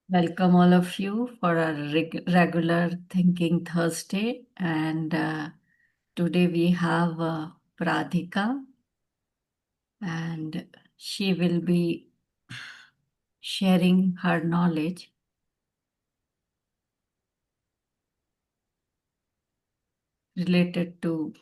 Welcome all of you for our regular Thinking Thursday. And today we have Pradhika, and she will be sharing her knowledge related to.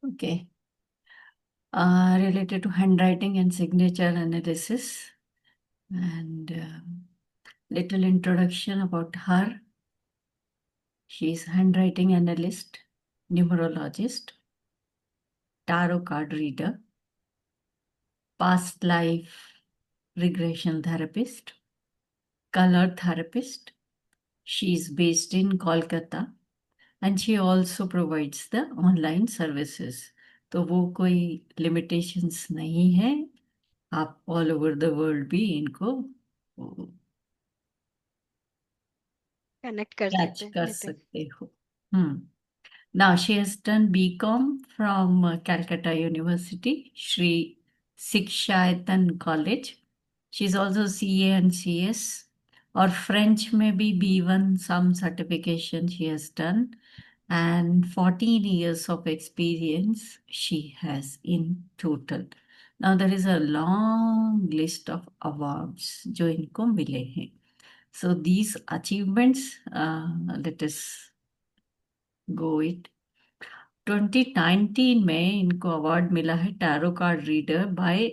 Okay, related to handwriting and signature analysis. And little introduction about her. She is handwriting analyst, numerologist, tarot card reader, past life regression therapist, color therapist. She is based in Kolkata and she also provides the online services. तो वो कोई limitations नहीं है, आप all over the world भी इनको connect कर catch सकते कर लेते हैं। सकते हो. Now she has done BCom from Calcutta University, Sri Sikshayatan College. She's also CA and CS. और French में भी B1 some certification she has done. And 14 years of experience she has in total. Now there is a long list of awards जो इनको मिले हैं. So these achievements, let us go it. 2019 में इनको award मिला है tarot card reader by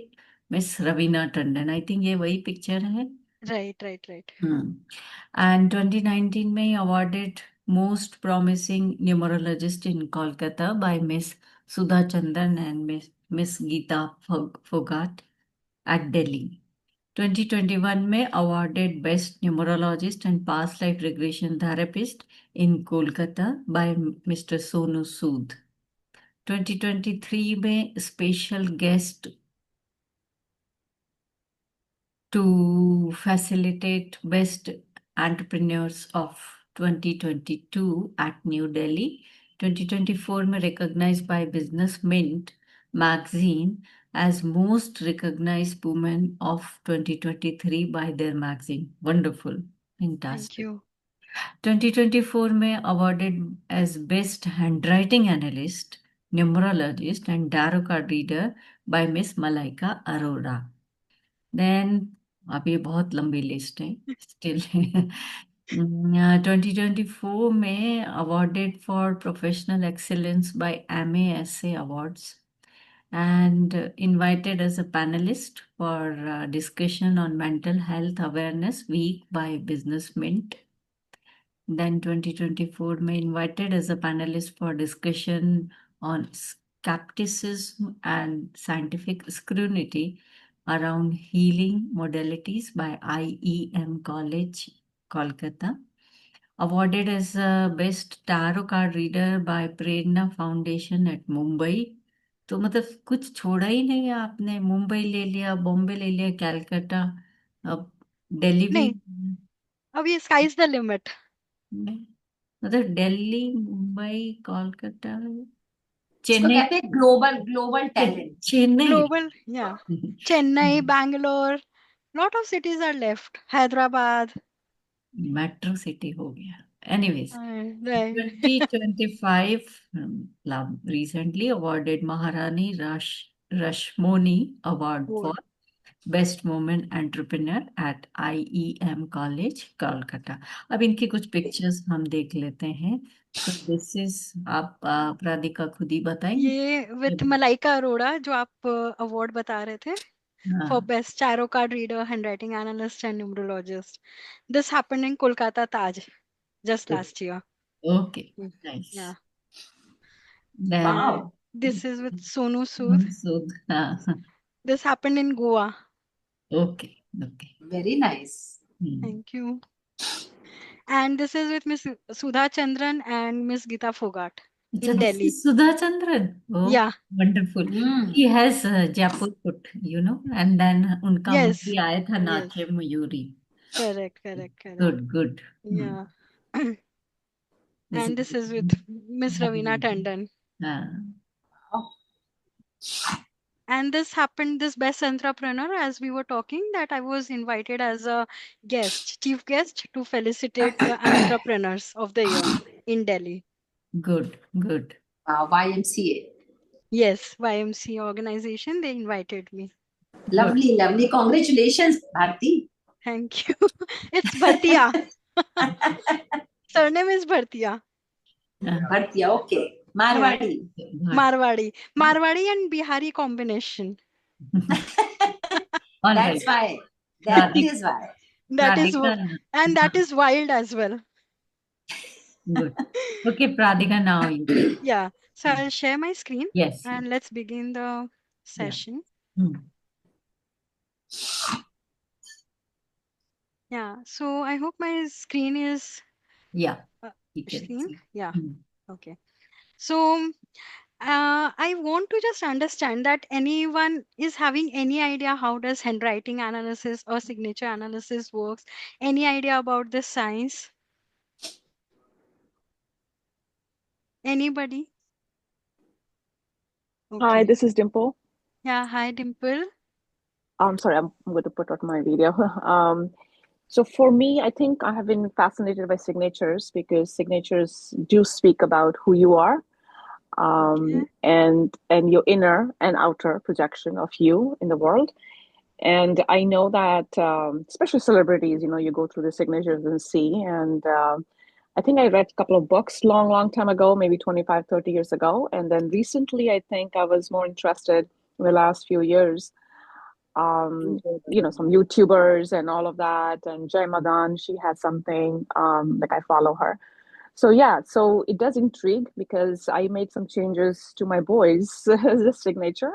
miss Raveena Tandon. I think ये वही पिक्चर है. राइट राइट राइट एंड 2019 में awarded most promising numerologist in Kolkata by miss Sudha Chandan and miss Geeta Phogat at Delhi. 2021 में awarded Best Numerologist and Past Life Regression Therapist in Kolkata by Mr. Sonu Sood. 2023 में Special Guest to facilitate Best Entrepreneurs of 2022 at New Delhi. 2024 में recognized by Business Mint magazine as most recognized women of 2023 by their magazine. Wonderful. Thank Fantastic. You 2024 में awarded as Best Handwriting Analyst, Numerologist and Tarot Card Reader by Miss Malaika Arora. Then अब ये बहुत लंबी list है still. 2024 में awarded for professional excellence by MASA Awards and invited as a panelist for discussion on mental health awareness week by Business Mint. Then 2024 में invited as a panelist for discussion on skepticism and scientific scrutiny around healing modalities by IEM College, Kolkata. Awarded as a best tarot card reader by Prerna foundation at Mumbai. तो मतलब कुछ छोड़ा ही नहीं है आपने. मुंबई ले लिया, बॉम्बे ले लिया, कैलकाटा, अब दिल्ली भी. नहीं, अब ये स्काई इज द लिमिट। मतलब दिल्ली, मुंबई, कोलकाता, इसको चेन्नई. कहते हैं global global talent. Chennai. Global या Chennai, Bangalore, lot of cities are left, Hyderabad. Metro city हो गया. Anyways, right 2025 recently awarded Maharani Rashmoni Award for good. Best Woman Entrepreneur at IEM College, Kolkata. अब इनकी कुछ पिक्चर्स हम देख लेते हैं. तो दिस इज, आप प्राधिका खुद ही बताएंगे. ये विथ मलाइका अरोड़ा जो आप अवार्ड बता रहे थे for हाँ. best tarot card reader, handwriting analyst, and numerologist. This happened in Kolkata Taj just last year. Okay. Mm, nice. Yeah. Then And this is with Sonu Sood. सुध. हाँ. This happened in Goa. Okay. Okay. Very nice. Thank you. And this is with Miss Sudha Chandran and Miss Geeta Fogart अच्छा, in this is Delhi. Sudha Chandran. Oh, Yeah. Wonderful. He has Jaipur put, and then उनका Yes. Movie आया था Yes. Nache Mayuri. Correct. Correct. Correct. Good good. Yeah. And this is with Miss Ravina Tandon. Oh, And this happened, this best entrepreneur, as we were talking, that I was invited as a guest, chief guest, to felicitate the entrepreneurs of the year in Delhi. Good, good. YMCA. Yes, YMC organization, they invited me. Good. Lovely, lovely. Congratulations, Bharti. Thank you. It's Bhartia. Surname is Bhartia. Bhartia, okay. Yeah. Marwadi. Marwadi. Marwadi and Bihari combination. All right. That's why. That Radhika, is why. That is Pradhika, and that is wild as well. good. Okay, Pradhika, now you. Yeah. So I'll share my screen Yes. and let's begin the session. Hmm. Yeah. So I hope my screen is Yeah. uh, You can screen. see. Yeah. Hmm. Okay. So I want to just understand that anyone is having any idea how does handwriting analysis or signature analysis works? Any idea about this science? Anybody? Hi, Okay. this is Dimple. Yeah. Hi, Dimple. I'm sorry, I'm going to put out my video. So for me, I think I have been fascinated by signatures because signatures do speak about who you are, Okay. and your inner and outer projection of you in the world. And I know that, especially celebrities, you go through the signatures and see. And I think I read a couple of books long, long time ago, maybe 25, 30 years ago. And then recently, I think I was more interested in the last few years. Some YouTubers and all of that. And Jai Madan, she had something, like I follow her. So yeah, so it does intrigue because I made some changes to my boys' signature,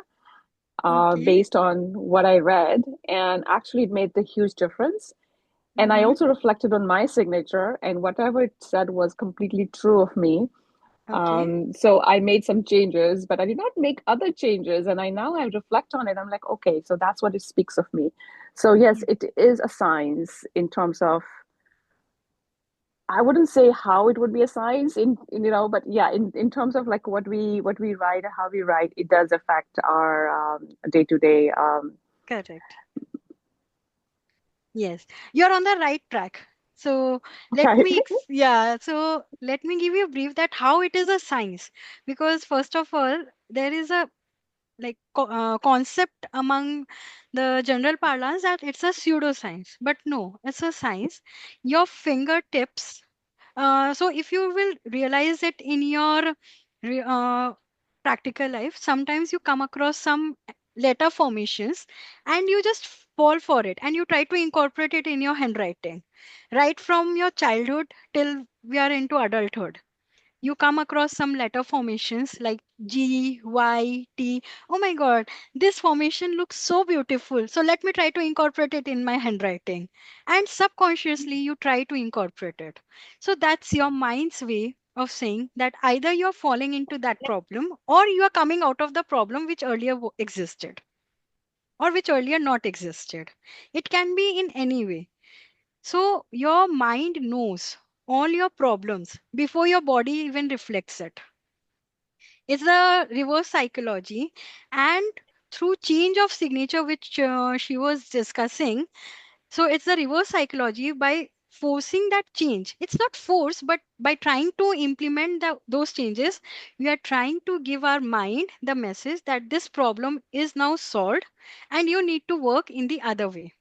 Okay. based on what I read, and actually it made the huge difference. And I Mm-hmm. also reflected on my signature, and whatever it said was completely true of me. Okay. So I made some changes, but I did not make other changes. And I reflect on it. I'm like, okay, so that's what it speaks of me. So yes, it is a science in terms of, I wouldn't say how it would be a science but yeah, in terms of like what we write, how we write, it does affect our day to day. Correct. Yes, you're on the right track. So Okay. so let me give you a brief that how it is a science. Because first of all, there is a concept among the general parlance that it's a pseudoscience, but no, it's a science. Your fingertips, so if you will realize it in your re- uh, practical life, sometimes you come across some letter formations and you just fall for it and you try to incorporate it in your handwriting right from your childhood till we are into adulthood. You come across some letter formations like G, Y, T. Oh my God, this formation looks so beautiful. So let me try to incorporate it in my handwriting. And subconsciously, you try to incorporate it. So that's your mind's way of saying that either you're falling into that problem or you are coming out of the problem which earlier existed or which earlier not existed. It can be in any way. So your mind knows all your problems before your body even reflects it. It's a reverse psychology. And through change of signature, which she was discussing, so it's the reverse psychology by forcing that change. It's not force, but by trying to implement those changes, we are trying to give our mind the message that this problem is now solved and you need to work in the other way.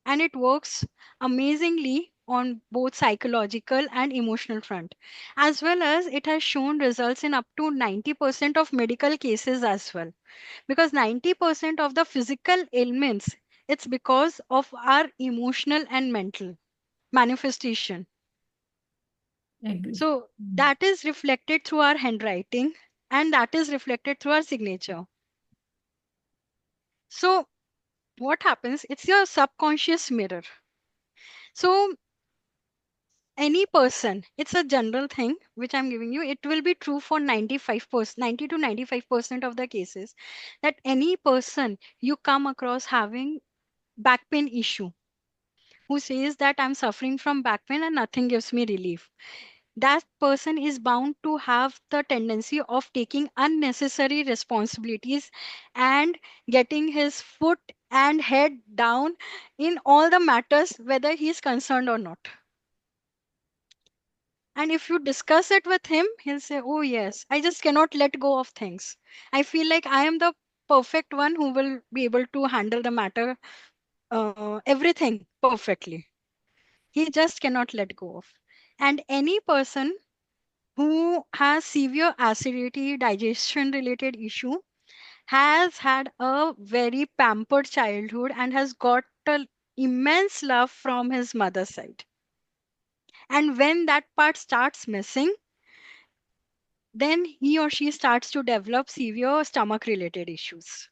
And it works amazingly on both psychological and emotional front, as well as it has shown results in up to 90% of medical cases as well, because 90% of the physical ailments, it's because of our emotional and mental manifestation. Agree. So that is reflected through our handwriting and that is reflected through our signature. So what happens, it's your subconscious mirror. So any person, it's a general thing which I'm giving you, it will be true for 95%, 90 to 95% of the cases, that any person you come across having back pain issue, who says that I'm suffering from back pain and nothing gives me relief, that person is bound to have the tendency of taking unnecessary responsibilities and getting his foot and head down in all the matters, whether he is concerned or not. And if you discuss it with him, he'll say, oh, yes, I just cannot let go of things. I feel like I am the perfect one who will be able to handle the matter, everything perfectly. He just cannot let go of. And any person who has severe acidity, digestion related issue, has had a very pampered childhood and has got an immense love from his mother's side. And when that part starts missing, then he or she starts to develop severe stomach related issues.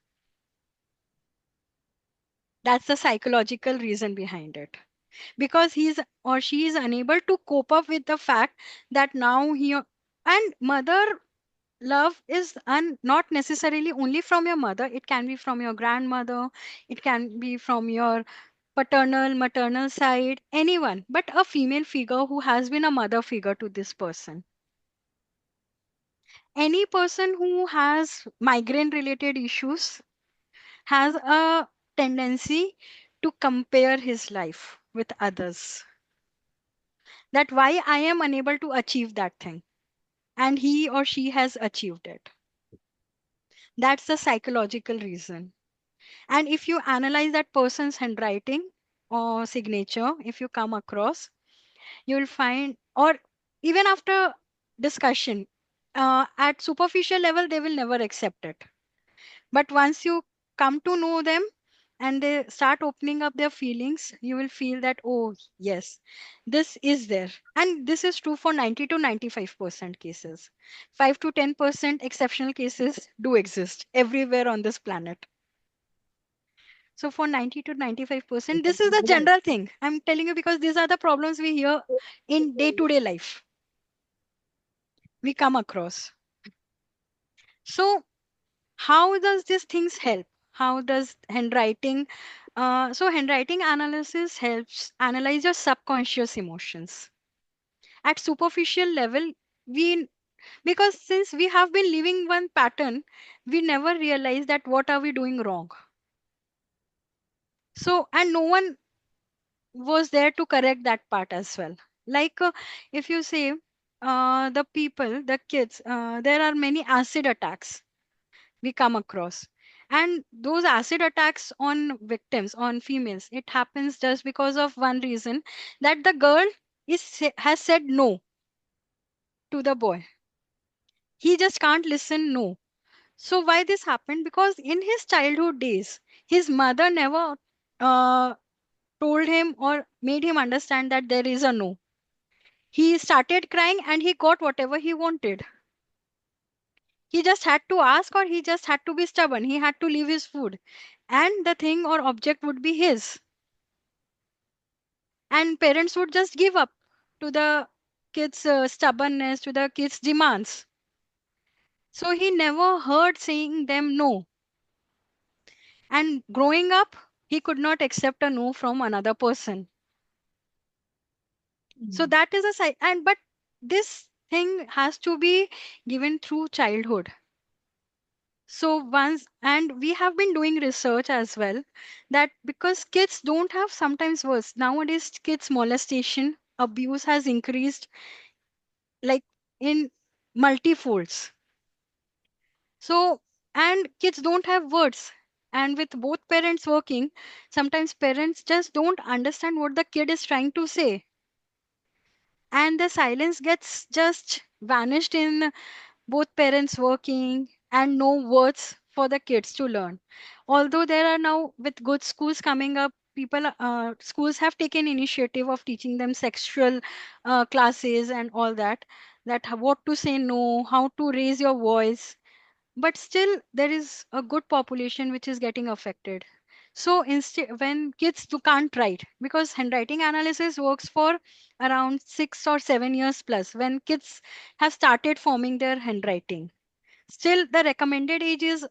That's the psychological reason behind it. Because he's or she is unable to cope up with the fact that now and mother love is not necessarily only from your mother, it can be from your grandmother, it can be from your paternal, maternal side, anyone, but a female figure who has been a mother figure to this person. Any person who has migraine related issues has a tendency to compare his life with others. That why I am unable to achieve that thing and he or she has achieved it. That's the psychological reason. And if you analyze that person's handwriting or signature, if you come across, you'll find, or even after discussion, at superficial level, they will never accept it. But once you come to know them and they start opening up their feelings, you will feel that, oh, yes, this is there. And this is true for 90 to 95% cases. 5 to 10% exceptional cases do exist everywhere on this planet. So for 90 to 95%, this is the general thing. I'm telling you because these are the problems we hear in day-to-day life. We come across. So how does these things help? How does handwriting? So handwriting analysis helps analyze your subconscious emotions. At superficial level, we because since we have been living one pattern, we never realize that what are we doing wrong. So and no one was there to correct that part as well. Like if you say the people, the kids, there are many acid attacks we come across. And those acid attacks on victims, on females, it happens just because of one reason that the girl has said no to the boy. He just can't listen no. So why this happened? Because in his childhood days, his mother never uh, told him or made him understand that there is a no. He started crying and he got whatever he wanted. He just had to ask or he just had to be stubborn. He had to leave his food and the thing or object would be his. And parents would just give up to the kids' stubbornness, to the kids' demands. So he never heard saying them no. And growing up, he could not accept a no from another person. So that is a side. And but this thing has to be given through childhood. So once, and we have been doing research as well that because kids don't have sometimes worse. Nowadays, kids molestation, abuse has increased like in multifolds. So, and kids don't have words. And with both parents working, sometimes parents just don't understand what the kid is trying to say. And the silence gets just vanished in both parents working and no words for the kids to learn. Although there are now with good schools coming up, schools have taken initiative of teaching them sexual classes and all that, what to say no, how to raise your voice. But still there is a good population which is getting affected. So instead when kids can't write, because handwriting analysis works for around 6 or 7 years plus when kids have started forming their handwriting. Still, the recommended age is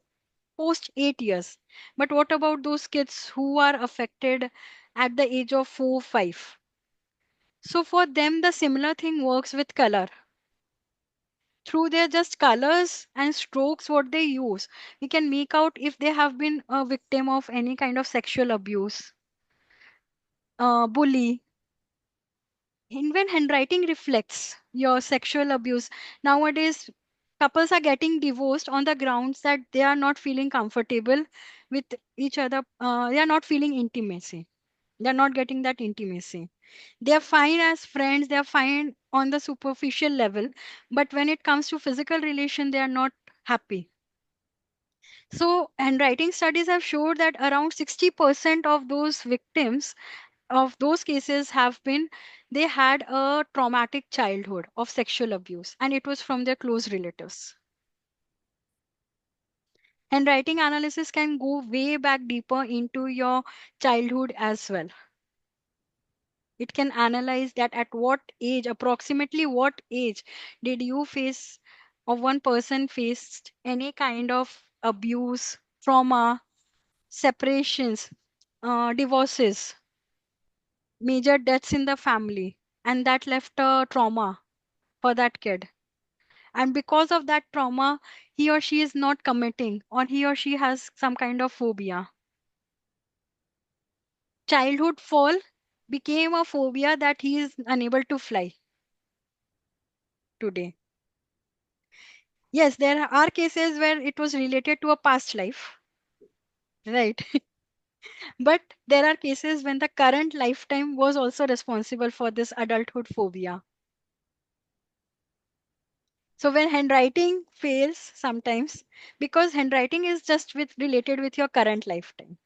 post 8 years. But what about those kids who are affected at the age of 4, 5? So for them, the similar thing works with color. Through their just colors and strokes, what they use, we can make out if they have been a victim of any kind of sexual abuse, bully. Even handwriting reflects your sexual abuse. Nowadays, couples are getting divorced on the grounds that they are not feeling comfortable with each other. They are not feeling intimacy. They are not getting that intimacy. They are fine as friends. They are fine on the superficial level. But when it comes to physical relation, they are not happy. So, handwriting studies have showed that around 60% of those victims of those cases have been they had a traumatic childhood of sexual abuse, and it was from their close relatives. Handwriting analysis can go way back deeper into your childhood as well. It can analyze that at what age, approximately what age, did you face or one person faced any kind of abuse, trauma, separations, divorces, major deaths in the family, and that left a trauma for that kid. And because of that trauma, he or she is not committing, or he or she has some kind of phobia. Childhood fall became a phobia that he is unable to fly today. Yes, there are cases where it was related to a past life, right? But there are cases when the current lifetime was also responsible for this adulthood phobia. So when handwriting fails sometimes, because handwriting is just with related with your current lifetime,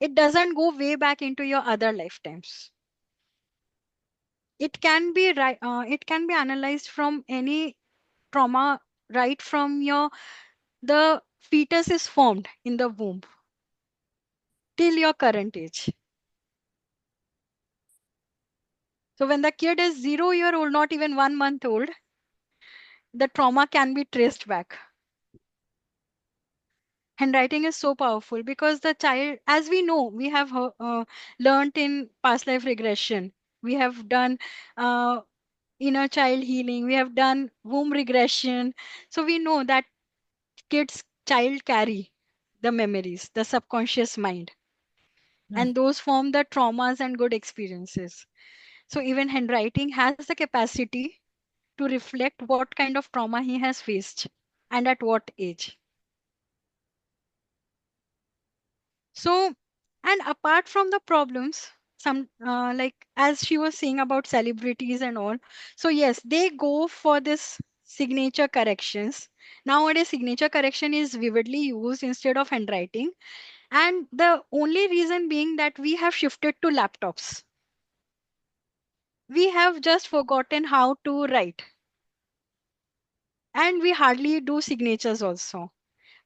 it doesn't go way back into your other lifetimes. It can be it can be analyzed from any trauma, right from your the fetus is formed in the womb till your current age. So when the kid is 0 year old, not even 1 month old, the trauma can be traced back. Handwriting is so powerful because the child, as we know, we have learned in past life regression. We have done uh, inner child healing. We have done womb regression. So we know that kids, child carry the memories, the subconscious mind, and those form the traumas and good experiences. So even handwriting has the capacity to reflect what kind of trauma he has faced and at what age. So, and apart from the problems, some like as she was saying about celebrities and all, so yes, they go for this signature corrections. Nowadays, signature correction is vividly used instead of handwriting, and the only reason being that we have shifted to laptops. We have just forgotten how to write, and we hardly do signatures also.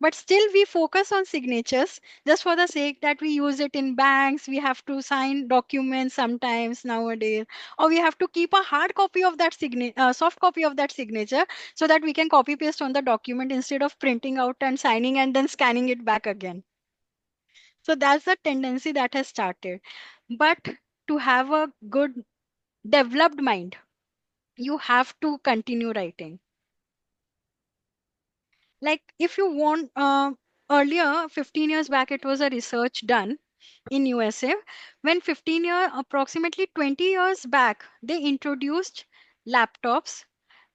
But still we focus on signatures just for the sake that we use it in banks. We have to sign documents sometimes nowadays, or we have to keep a hard copy of that soft copy of that signature so that we can copy paste on the document instead of printing out and signing and then scanning it back again. So that's the tendency that has started. But to have a good developed mind, you have to continue writing. Like if you want, earlier 15 years back, it was a research done in USA when approximately 20 years back, they introduced laptops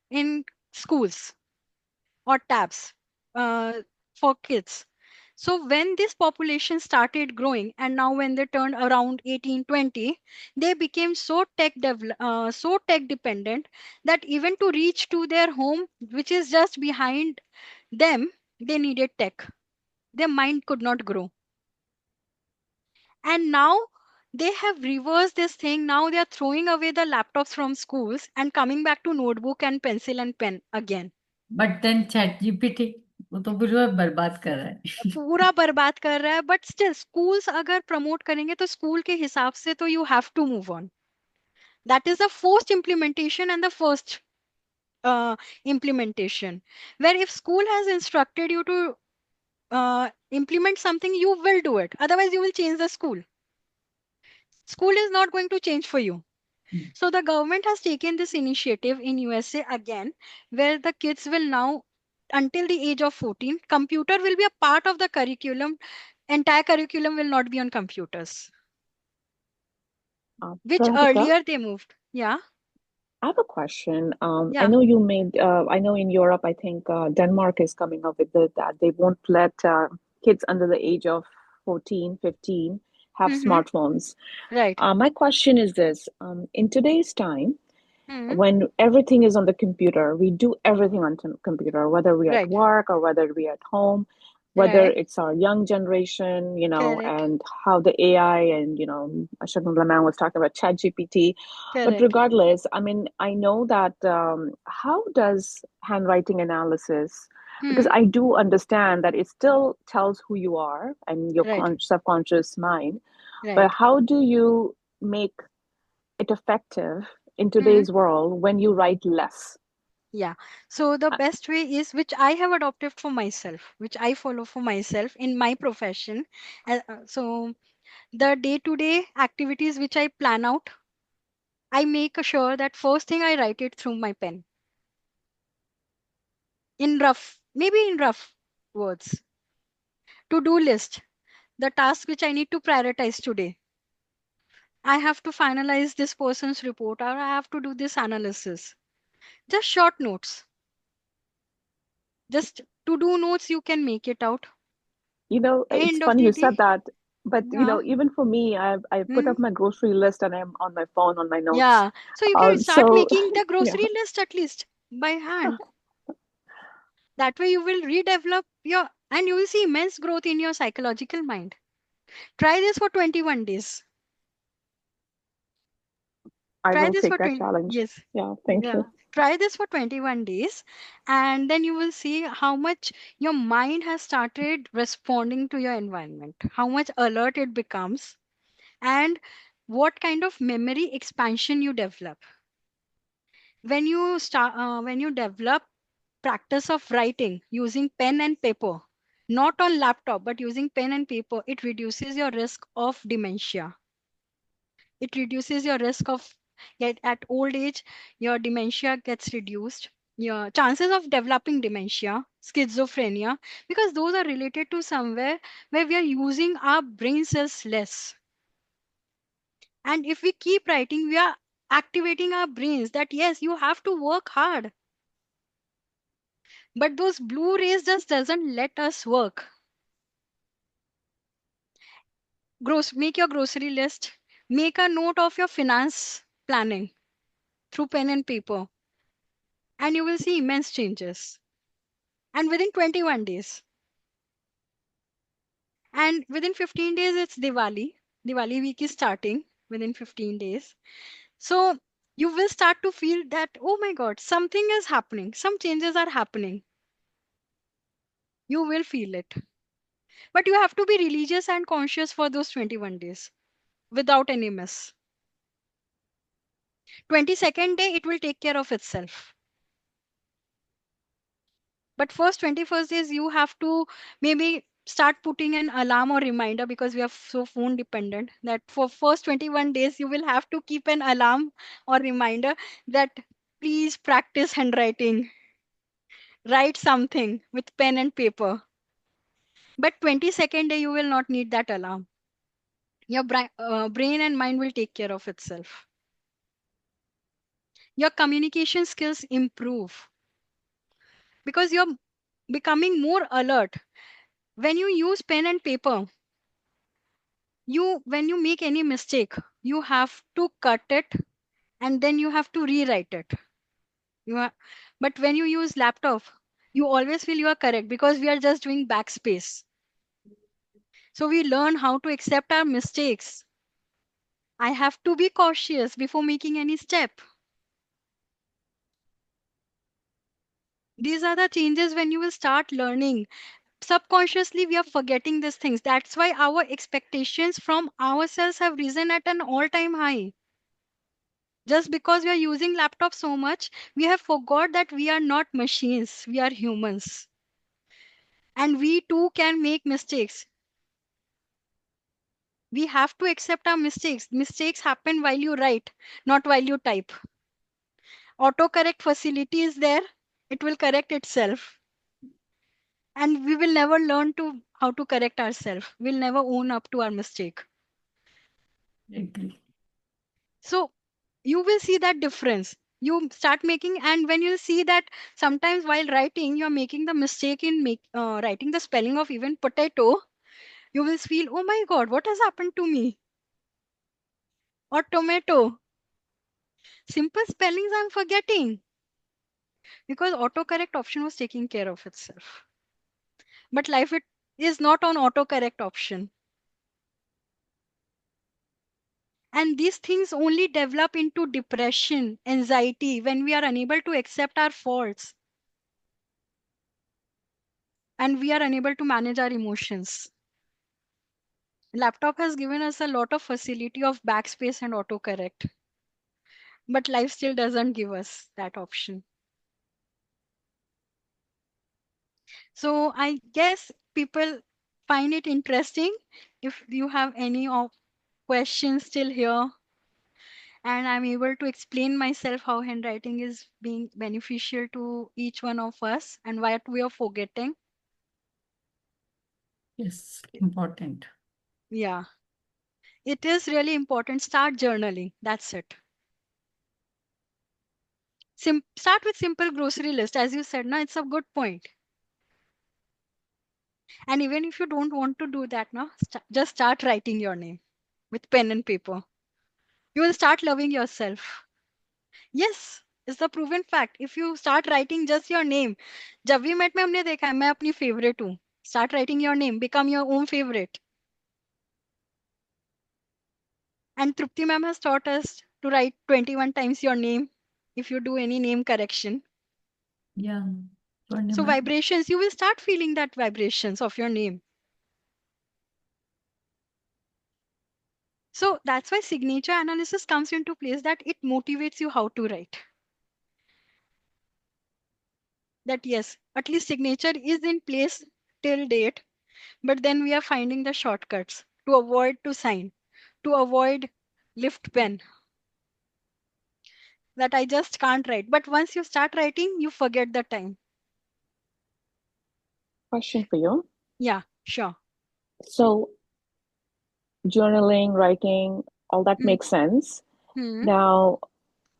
in schools or tabs uh, for kids. So when this population started growing, and now when they turned around 18, 20, they became so tech dependent that even to reach to their home, which is just behind them, they needed tech. Their mind could not grow. And now they have reversed this thing. Now they are throwing away the laptops from schools and coming back to notebook and pencil and pen again. But then chat GPT वो तो पूरा बर्बाद कर रहा है. पूरा बर्बाद कर रहा है, बट स्टिल स्कूल्स अगर प्रमोट करेंगे तो स्कूल के हिसाब से तो you have to move on. That is the first implementation and the first implementation, where if school has instructed you to implement something, you will do it. Otherwise, you will change the school. School is not going to change for you. So the government has taken this initiative in USA again, where the kids will now, until the age of 14, computer will be a part of the curriculum. Entire curriculum will not be on computers, which Pradhika, earlier they moved. Yeah, I have a question. I yeah. know I know in Europe, I think Denmark is coming up with that they won't let kids under the age of 14, 15 have Mm-hmm. smartphones. Right. My question is this, in today's time, Mm-hmm. when everything is on the computer, we do everything on computer, whether we're at Right. work or whether we're at home, whether Right. it's our young generation, Correct. and how the AI and, Ashok Laman was talking about ChatGPT. But Correct. regardless, I mean, I know that how does handwriting analysis, because Hmm. I do understand that it still tells who you are and your Right. subconscious mind, but Right. how do you make it effective in Hmm. today's world when you write less? Yeah. So the Uh, best way is which I have adopted for myself, which I follow for myself in my profession. So the day-to-day activities which I plan out, I make sure that first thing I write it through my pen in rough, maybe in rough words. To-do list, the task which I need to prioritize today. I have to finalize this person's report or I have to do this analysis. Just short notes. Just to-do notes, you can make it out. it's End of funny the you day. said that, but Yeah. even for me, I put Hmm. up my grocery list and I'm on my phone on my notes. Yeah. So you can start So making the yeah, grocery list at least by hand. That way you will redevelop your, and you will see immense growth in your psychological mind. Try this for 21 days. I Try will this take for that 20. challenge. Yes. Yeah, thank Yeah. you. Try this for 21 days and then you will see how much your mind has started responding to your environment, how much alert it becomes, and what kind of memory expansion you develop. When you develop practice of writing using pen and paper, not on laptop but using pen and paper, it reduces your risk of dementia. It reduces your risk of, yet at old age your dementia gets reduced, your chances of developing dementia, schizophrenia, because those are related to somewhere where we are using our brain cells less. And if we keep writing, we are activating our brains that yes, you have to work hard. But those blue rays just doesn't let us work. Make your grocery list. Make a note of your finance planning through pen and paper, and you will see immense changes. And within 21 days, and within 15 days, it's Diwali. Diwali week is starting within 15 days. So you will start to feel that, oh my God, something is happening. Some changes are happening. You will feel it. But you have to be religious and conscious for those 21 days without any miss. 22nd day, it will take care of itself. But first 21st days, you have to maybe start putting an alarm or reminder because we are so phone dependent that for first 21 days, you will have to keep an alarm or reminder that please practice handwriting, write something with pen and paper. But 22nd day, you will not need that alarm. Your brain and mind will take care of itself. Your communication skills improve because you're becoming more alert. When you use pen and paper, when you make any mistake, you have to cut it and then you have to rewrite it. You are, but when you use laptop, you always feel you are correct because we are just doing backspace. So we learn how to accept our mistakes. I have to be cautious before making any step. These are the changes when you will start learning. Subconsciously, we are forgetting these things. That's why our expectations from ourselves have risen at an all-time high. Just because we are using laptop so much, we have forgot that we are not machines, we are humans. And we too can make mistakes. We have to accept our mistakes. Mistakes happen while you write, not while you type. Autocorrect facility is there, it will correct itself. And we will never learn to how to correct ourselves. We'll never own up to our mistake. Agree. So you will see that difference. You start making, and when you see that sometimes while writing, you're making the mistake in writing the spelling of even potato, you will feel, oh my God, what has happened to me? Or tomato. Simple spellings I'm forgetting because autocorrect option was taking care of itself. But life it is not on autocorrect option. And these things only develop into depression, anxiety when we are unable to accept our faults and we are unable to manage our emotions. Laptop has given us a lot of facility of backspace and autocorrect, but life still doesn't give us that option. So I guess people find it interesting. If you have any questions still here, and I'm able to explain myself how handwriting is being beneficial to each one of us and what we are forgetting. Yes, important. Yeah, it is really important. Start journaling. That's it. Start with simple grocery list. As you said, no, it's a good point. And even if you don't want to do that, no, just start writing your name with pen and paper. You will start loving yourself. Yes, it's the proven fact. If you start writing just your name, जब भी met में हमने देखा है मैं अपनी favorite हूँ. Start writing your name, become your own favorite. And Trupti ma'am has taught us to write 21 times your name if you do any name correction. Yeah. So Purnima. vibrations, you will start feeling that vibrations of your name. So that's why signature analysis comes into place, that it motivates you how to write. That yes, at least signature is in place till date, but then we are finding the shortcuts to avoid to sign, to avoid lift pen, that I just can't write. But once you start writing, you forget the time. Question for you. Yeah, sure. So, journaling, writing, all that Hmm. makes sense. Hmm. Now,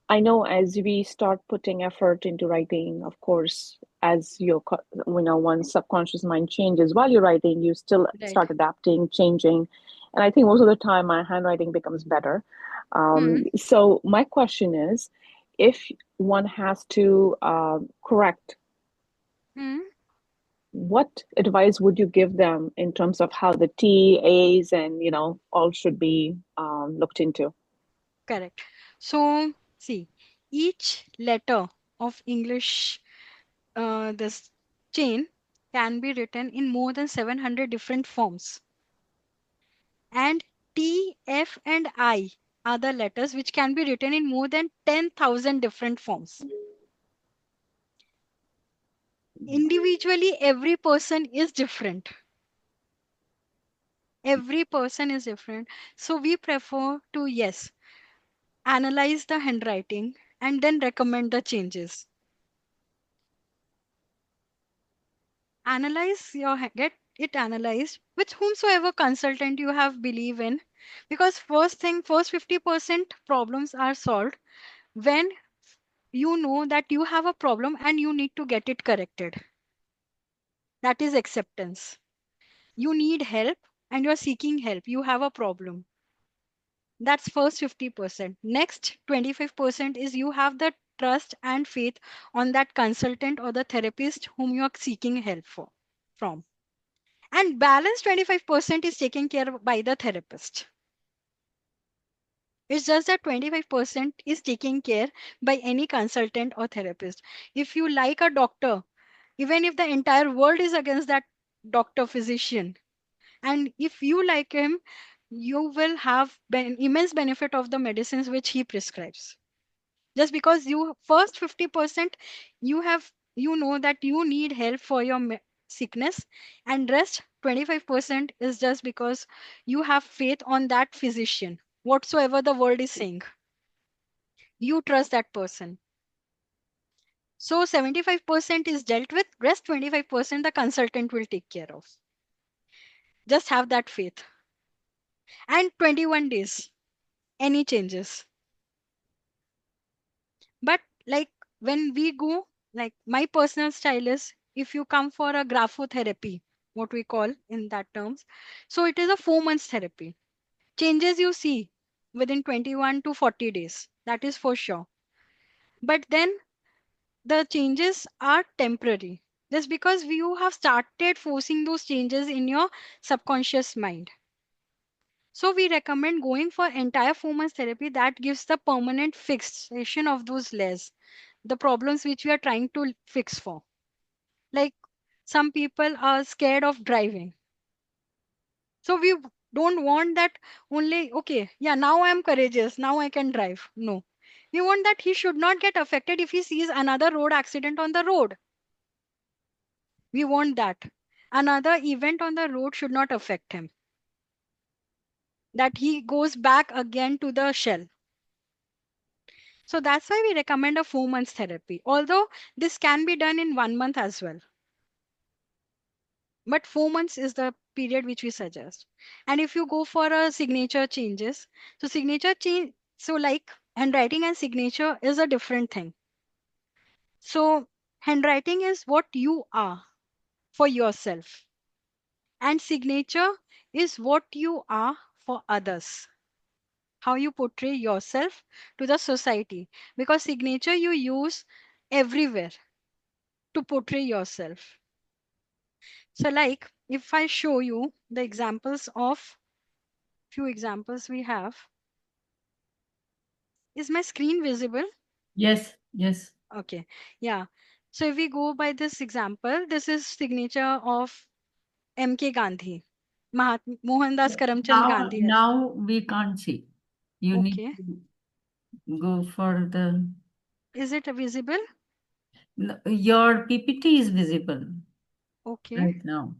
I know as we start putting effort into writing, of course, as your, one's subconscious mind changes while you're writing, you still Right. start adapting, changing. And I think most of the time my handwriting becomes better. Hmm. So my question is, if one has to correct, Hmm. what advice would you give them in terms of how the T, A's, and all should be looked into? Correct. So see, each letter of English, this chain can be written in more than 700 different forms. And T, F, and I are the letters which can be written in more than 10,000 different forms. Individually, every person is different. Every person is different. So we prefer to, yes, analyze the handwriting and then recommend the changes. Analyze your get it analyzed with whomsoever consultant you have believe in, because first 50% problems are solved when you know that you have a problem and you need to get it corrected. That is acceptance. You need help and you're seeking help. You have a problem. That's first 50%. Next 25% is you have the trust and faith on that consultant or the therapist whom you are seeking help from. And balance 25% is taken care of by the therapist. It's just that 25% is taken care by any consultant or therapist. If you like a doctor, even if the entire world is against that doctor physician, and if you like him, you will have immense benefit of the medicines which he prescribes. Just because you first 50% you have, you know that you need help for your sickness, and rest 25% is just because you have faith on that physician. Whatsoever the world is saying, you trust that person. So 75% is dealt with, rest 25% the consultant will take care of. Just have that faith. And 21 days, any changes. But like when we go, like my personal style is, if you come for a graphotherapy, what we call in that terms, so it is a 4 months therapy. Changes you see within 21 to 40 days. That is for sure. But then the changes are temporary. Just because you have started forcing those changes in your subconscious mind. So we recommend going for entire 4 months therapy that gives the permanent fixation of those layers, the problems which we are trying to fix for. Like some people are scared of driving. So we don't want that only, okay, yeah, now I am courageous, now I can drive. No. We want that he should not get affected if he sees another road accident on the road. We want that. Another event on the road should not affect him. That he goes back again to the shell. So that's why we recommend a 4 months therapy. Although this can be done in 1 month as well. But 4 months is the period which we suggest. And if you go for a signature changes, so signature change, so like handwriting and signature is a different thing. So handwriting is what you are for yourself, and signature is what you are for others. How you portray yourself to the society, because signature you use everywhere to portray yourself. So like if I show you the examples of few examples we have. Is my screen visible? Yes, yes. Okay. Yeah. So if we go by this example, this is signature of M.K. Gandhi. Mohandas Karamchand Now, Gandhi. now we can't see. You need Okay. to go for the. Is it visible? Your PPT is visible Okay. right now.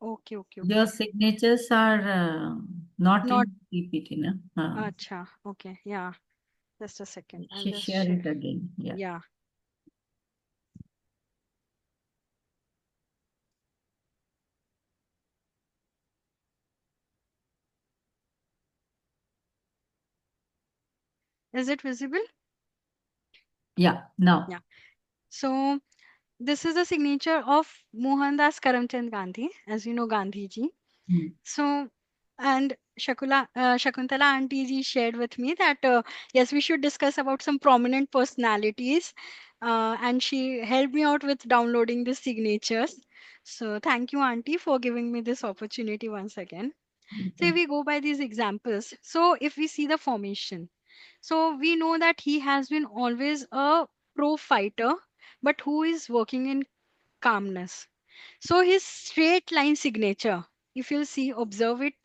Okay. Okay. Your Okay. signatures are not Not. in PPT, no? Acha. Okay. Yeah. Just a second. I'll just Share share. it again. Yeah. Yeah. Is it visible? Yeah. Now. Yeah. So this is the signature of Mohandas Karamchand Gandhi, as you know, Gandhi ji. Mm. So, and Shakuntala auntie ji shared with me that yes, we should discuss about some prominent personalities, and she helped me out with downloading the signatures. So, thank you, auntie, for giving me this opportunity once again. So, if we go by these examples, so if we see the formation, so we know that he has been always a pro fighter, but who is working in calmness. So his straight line signature, if you'll see, observe it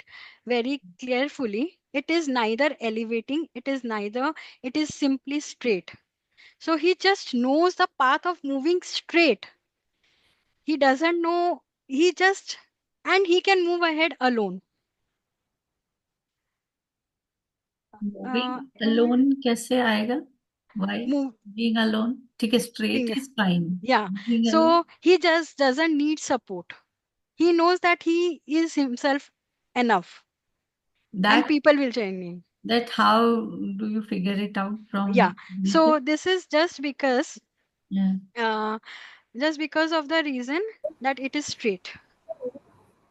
very carefully, it is neither elevating, it is simply straight. So he just knows the path of moving straight. He doesn't know, and he can move ahead alone. Moving Alone, alone कैसे आएगा? Why? move, Being alone. ठीक है, straight thing. is fine. Yeah. Being alone. So he just doesn't need support. He knows that he is himself enough, and That people will join him. how do you figure it out from Yeah. his So this is Yeah. just because of the reason that it is straight.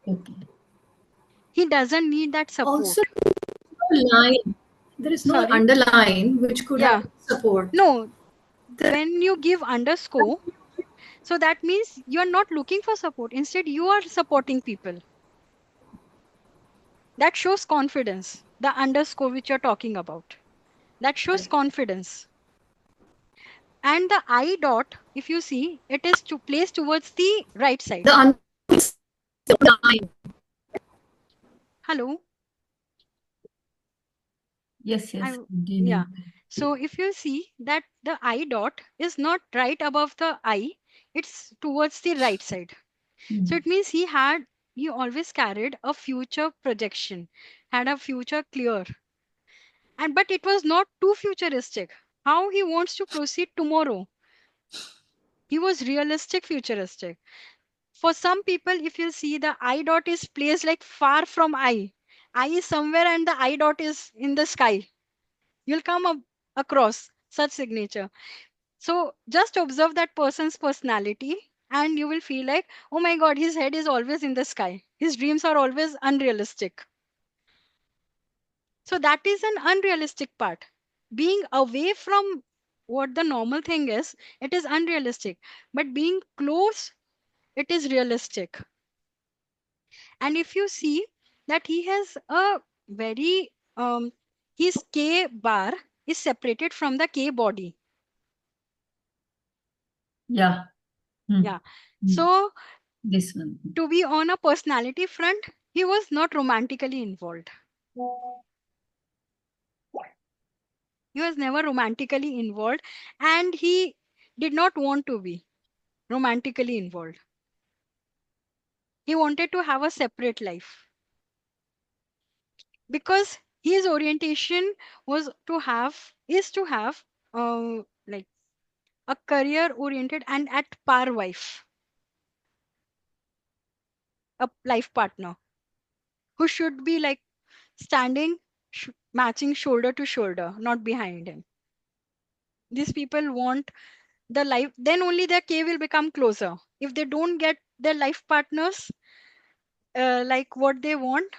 Okay. He doesn't need that Also, support. no line. There is no Sorry. underline which could Yeah. have support. No, The when you give underscore, so that means you're not looking for support. Instead, you are supporting people. That shows confidence. The underscore which you're talking about. That shows confidence. And the I dot, if you see, it is to place towards the right side. the line. Hello. Yes, yes. Yeah. Continue. So if you see that the I dot is not right above the I, it's towards the right side. So Mm. it means he always carried a future projection, had a future clear. And but it was not too futuristic. How he wants to proceed tomorrow. He was realistic, futuristic. For some people, if you see the I dot is placed like far from I is somewhere and the I dot is in the sky. You'll come across such signature. So just observe that person's personality and you will feel like, oh my God, his head is always in the sky. His dreams are always unrealistic. So that is an unrealistic part. Being away from what the normal thing is, it is unrealistic. But being close, it is realistic. And if you see that he has a very, his K bar is separated from the K body. Yeah. Mm. Yeah. Mm. So This one. to be on a personality front, he was not romantically involved. He was never romantically involved and he did not want to be romantically involved. He wanted to have a separate life because his orientation was to have is to have like a career oriented and at par wife, a life partner who should be like standing matching shoulder to shoulder, not behind him. These people want the life, then only their K will become closer. If they don't get their life partners like what they want,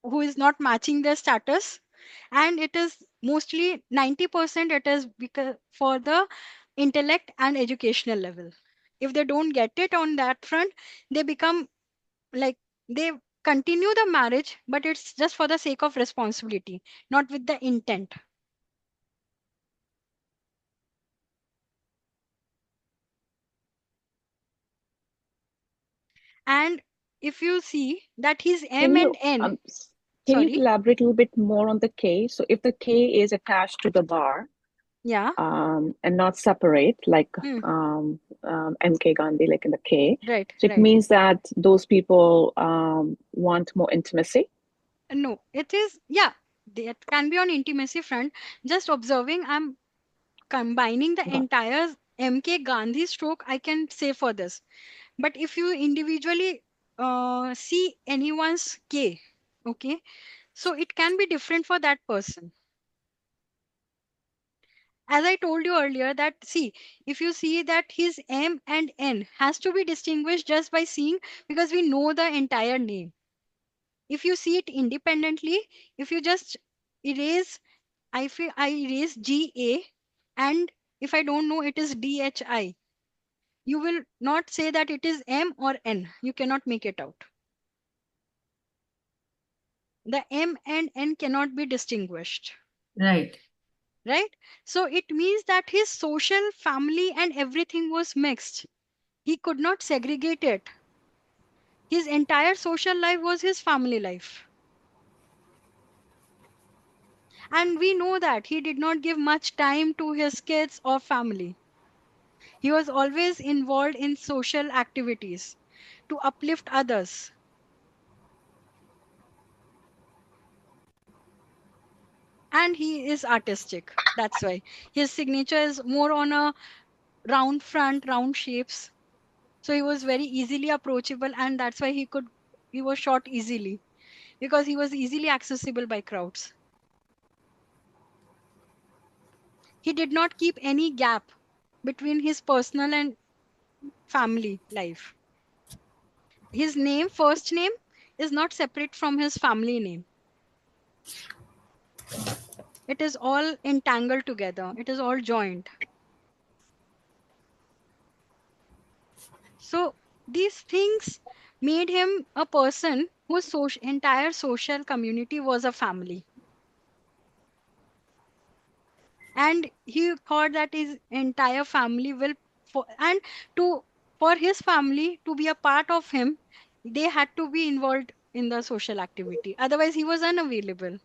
who is not matching their status, and it is mostly 90% it is because for the intellect and educational level. If they don't get it on that front, they become like they continue the marriage, but it's just for the sake of responsibility, not with the intent. And if you see that his Can M and you N, can you sorry, elaborate a little bit more on the K? So if the K is attached to the bar, yeah, and not separate, like hmm, MK Gandhi, like in the K. right, So it right. means that those people want more intimacy. No, it is, yeah, that can be on intimacy front. Just observing, I'm combining the Got entire MK Gandhi stroke, I can say for this. But if you individually see anyone's K, okay, so it can be different for that person. As I told you earlier, that see, if you see that his M and N has to be distinguished just by seeing, because we know the entire name. If you see it independently, if you just erase, I erase GA, and if I don't know it is DHI, you will not say that it is M or N. You cannot make it out. The M and N cannot be distinguished. Right. Right? So it means that his social, family, and everything was mixed. He could not segregate it. His entire social life was his family life. And we know that he did not give much time to his kids or family. He was always involved in social activities to uplift others. And he is artistic. That's why his signature is more on a round front, round shapes. So he was very easily approachable, and that's why he was shot easily because he was easily accessible by crowds. He did not keep any gap between his personal and family life. His name, first name, is not separate from his family name. It is all entangled together. It is all joined. So these things made him a person whose entire social community was a family. And he thought that his entire family will, and to for his family to be a part of him, they had to be involved in the social activity. Otherwise, he was unavailable.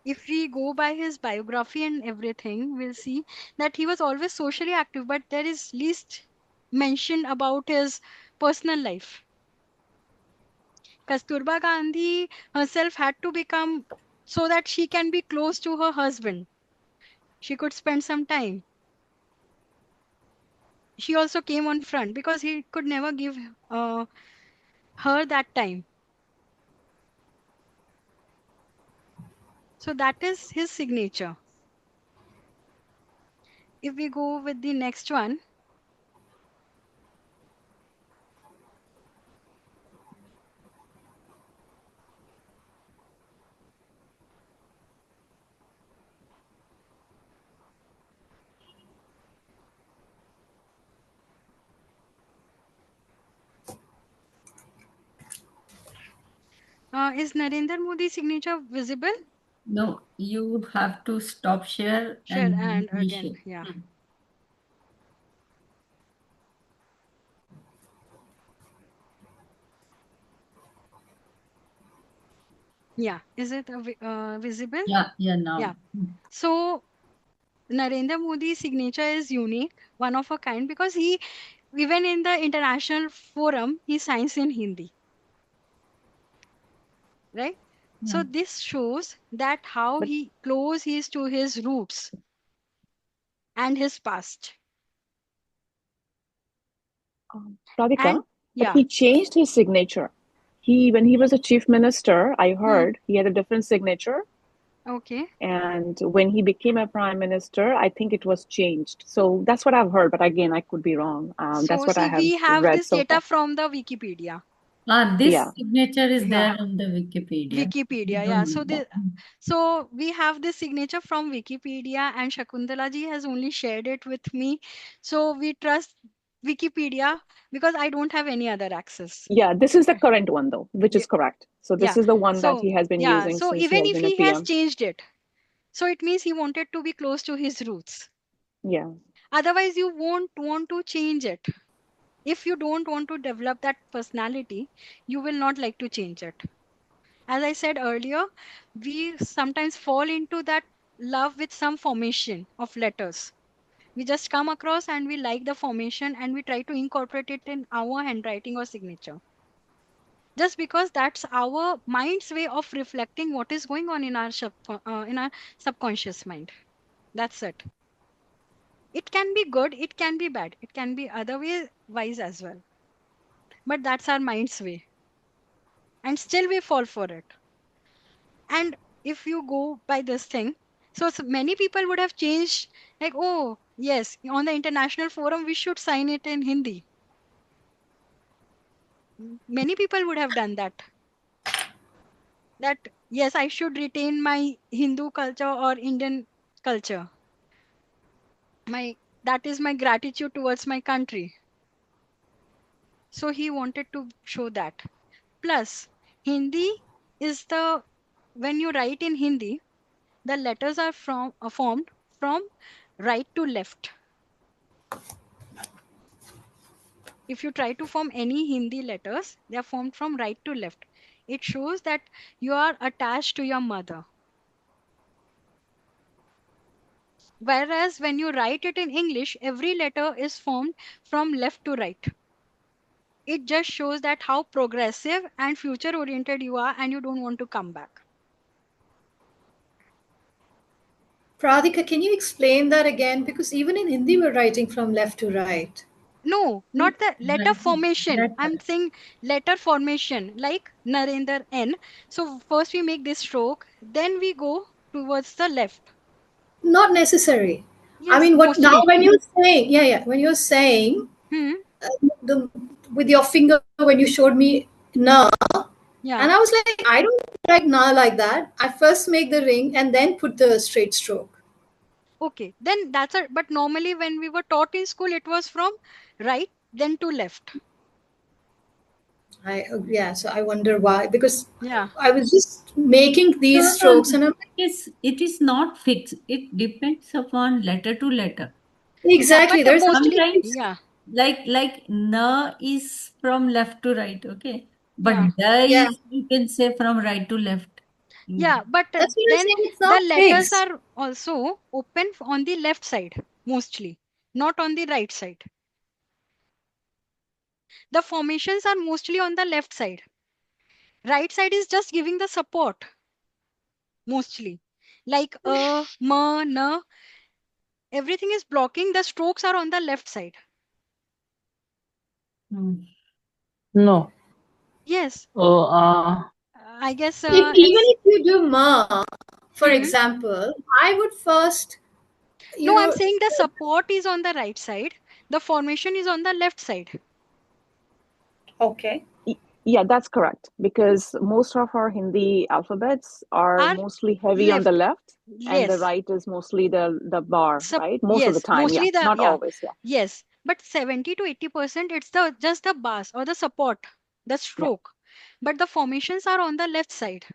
if we go by his biography and everything, we'll see that he was always socially active, but there is least mention about his personal life. Kasturba Gandhi herself had to become so that she can be close to her husband. She could spend some time. She also came on front because he could never give uh, her that time. So that is his signature. If we go with the next one, is Narendra Modi's signature visible? No, you have to stop share Sure, and and again, reshare. yeah. Yeah, is it visible? Yeah, Yeah. now. So Narendra Modi's signature is unique, one of a kind, because he, even in the international forum, he signs in Hindi, right? So Yeah. this shows that how But he close he is to his roots and his past. Pradhika, And but yeah, he changed his signature. When he was a chief minister, I hmm, heard he had a different signature. okay. And when he became a prime minister, I think it was changed. So that's what I've heard. But again, I could be wrong. That's So what I see, have we have read this so data far. from the Wikipedia. This Yeah. signature is Yeah, there on the Wikipedia. We Wikipedia. Yeah. don't So know the that. so we have this signature from Wikipedia, and Shakuntala ji has only shared it with me. So we trust Wikipedia because I don't have any other access. Yeah, this is the current one, though, which Yeah. is correct. So this Yeah. is the one that So he has been yeah. using So since he even has if been a he has PM. changed it, so it means he wanted to be close to his roots. Yeah. Otherwise, you won't want to change it. If you don't want to develop that personality, you will not like to change it. As I said earlier, we sometimes fall into that love with some formation of letters. We just come across and we like the formation and we try to incorporate it in our handwriting or signature. Just because that's our mind's way of reflecting what is going on in our subconscious mind. That's it. It can be good, it can be bad, it can be other way wise as well. But that's our mind's way. And still we fall for it. And if you go by this thing, so many people would have changed, like, oh yes, on the international forum we should sign it in Hindi. Many people would have done that. That yes, I should retain my Hindu culture or Indian culture. My That is my gratitude towards my country. So he wanted to show that. Plus, Hindi is the when you write in Hindi, the letters are formed from right to left. If you try to form any Hindi letters, they are formed from right to left. It shows that you are attached to your mother. Whereas when you write it in English, every letter is formed from left to right. It just shows that how progressive and future oriented you are and you don't want to come back. Pradhika, can you explain that again? Because even in Hindi, we're writing from left to right. No, not the letter Right. formation. I'm That saying letter formation, like Narendra N. So first we make this stroke, then we go towards the left. Not necessary. I Yes, mean, what now mostly. when you're saying, yeah, when you're saying Hmm. the with your finger when you showed me na, Yeah. and I was like, I don't write na like that. I first make the ring and then put the straight stroke. Okay. Then that's a. But normally when we were taught in school, it was from right then to left. Yeah, so I wonder why because Yeah. I was just making no, these no, strokes and I'm it is not fixed. It depends upon letter to letter. like, Yeah. But exactly there's mostly. Sometimes Yeah. like na is from left to right, okay? But Yeah. da yeah. is you can say from right to left. Yeah, but That's what I'm then saying. It's the not letters fixed. are also open on the left side mostly, not on the right side. The formations are mostly on the left side. Right side is just giving the support mostly. Like ma, na, everything is blocking. The strokes are on the left side. No. Yes, Oh, I guess Like even it's. if you do ma, for Hmm. example, I would first, you No, I'm know, saying the support is on the right side. The formation is on the left side. okay. Yeah, that's correct. Because most of our Hindi alphabets are Are mostly heavy on the left. left, and the Yes. right is mostly the bar, right? Most of the Yes, time, yeah. mostly the, Not yeah. always, yeah. Yes, but 70 to 80% it's the just the bars or the support, the Yeah, stroke. But the formations are on the left side.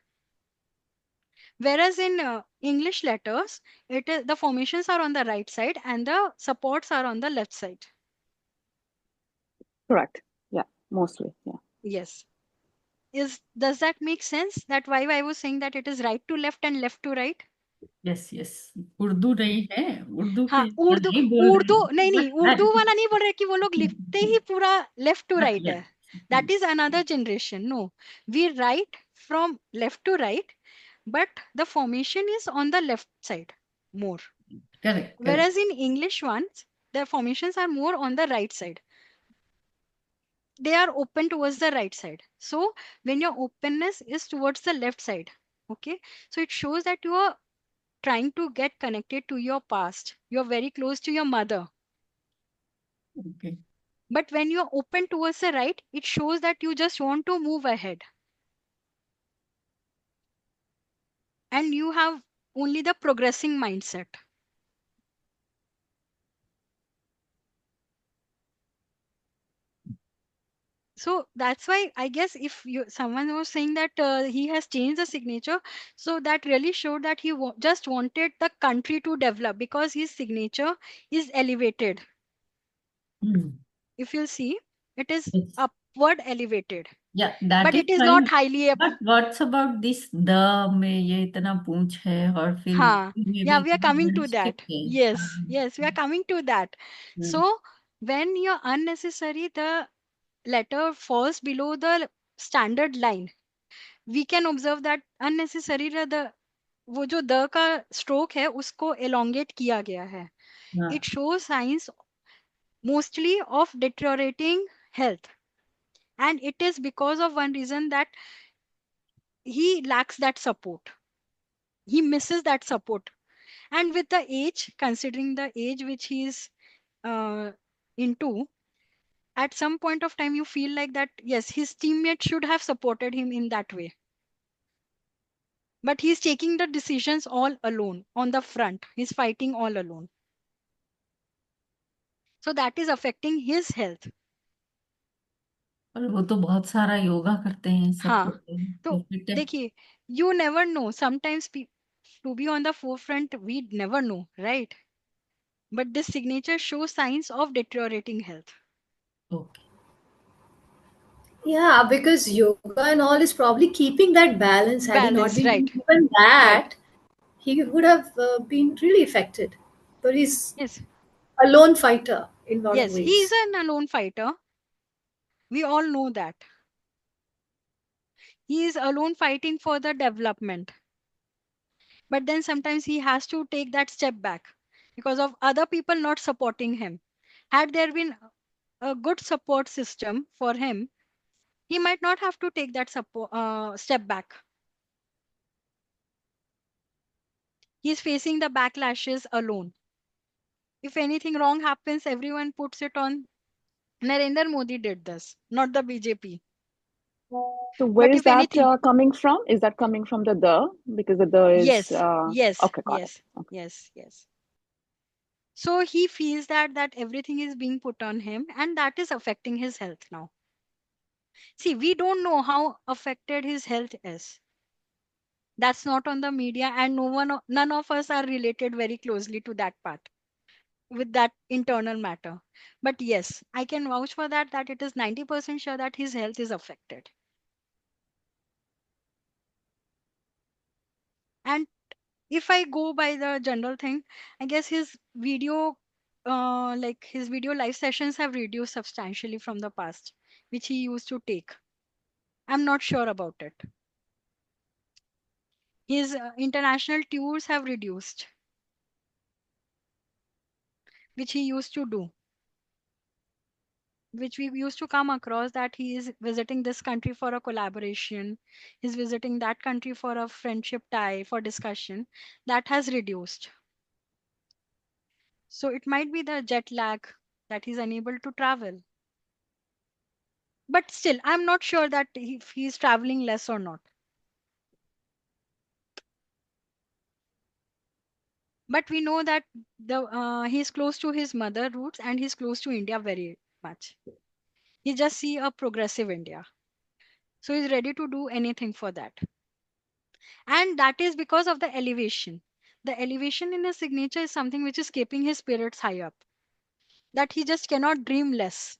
Whereas in English letters, it is the formations are on the right side and the supports are on the left side. correct. Yeah, mostly, yeah. Yes. Does that make sense? That why I was saying that it is right to left and left to right? Yes yes Urdu नहीं है उर्दू हाँ के उर्दू नहीं बोल रहे उर्दू नहीं हैं नहीं उर्दू बट वाला नहीं बोल रहे कि वो लोग लिखते ही पूरा लेफ्ट टू बट राइट है. Yes That is another generation. No, we write from left to right, but the formation is on the left side more. Correct correct Whereas in English ones, the formations are more on the right side. They are open towards the right side. So when your openness is towards the left side, okay, so it shows that you are trying to get connected to your past. You're very close to your mother. Okay But when you're open towards the right, it shows that you just want to move ahead. And you have only the progressing mindset. So that's why I guess if someone was saying that he has changed the signature, so that really showed that he just wanted the country to develop because his signature is elevated. If you'll see, it is yes upward elevated, या that but is it is fine not highly up. But what's about this the में ये इतना पूंछ है और फिर हाँ, में भी yeah, we are coming इतना to स्टिक that. है Yes, yes, we are coming to that. Hmm, So when you're unnecessary, the letter falls below the standard line. We can observe that unnecessary the वो जो the का stroke है उसको elongate किया गया है. हाँ It shows signs mostly of deteriorating health, and it is because of one reason that he lacks that support. He misses that support, and with the age, considering the age which he is uh, into, at some point of time you feel like that yes, his teammate should have supported him in that way, but he's taking the decisions all alone on the front. He's fighting all alone, so that is affecting his health. और वो तो बहुत सारा योगा करते हैं सब हाँ, करते हैं तो तो फिट है देखिए, you never know sometimes to be on the forefront we never know, right? But this signature shows signs of deteriorating health. Okay Yeah, because yoga and all is probably keeping that balance. Had he not Balance, been doing right? even Right. that, he would have been really affected. But he's Yes, a lone fighter in a lot of yes, he is ways. an alone fighter. We all know that. He is alone fighting for the development. But then sometimes he has to take that step back because of other people not supporting him. Had there been a good support system for him, he might not have to take that step back. He's facing the backlashes alone. If anything wrong happens, everyone puts it on Narendra Modi did this, not the BJP. So where But is if that anything, coming from? Is that coming from the? Because the is, yes, yes, okay, got it. yes, Okay. yes, yes. So he feels that everything is being put on him, and that is affecting his health now. See, we don't know how affected his health is. That's not on the media, and none of us are related very closely to that part with that internal matter. But yes, I can vouch for that it is 90% sure that his health is affected. And if I go by the general thing, I guess his video like his video live sessions have reduced substantially from the past, which he used to take. I'm not sure about it. His international tours have reduced, which he used to do, which we used to come across, that he is visiting this country for a collaboration, he's visiting that country for a friendship tie, for discussion. That has reduced. So it might be the jet lag that he's unable to travel. But still, I'm not sure that if he's traveling less or not. But we know that he's close to his mother roots and he's close to India very much. He just see a progressive India. So he's ready to do anything for that. And that is because of the elevation. The elevation in his signature is something which is keeping his spirits high up. That he just cannot dream less.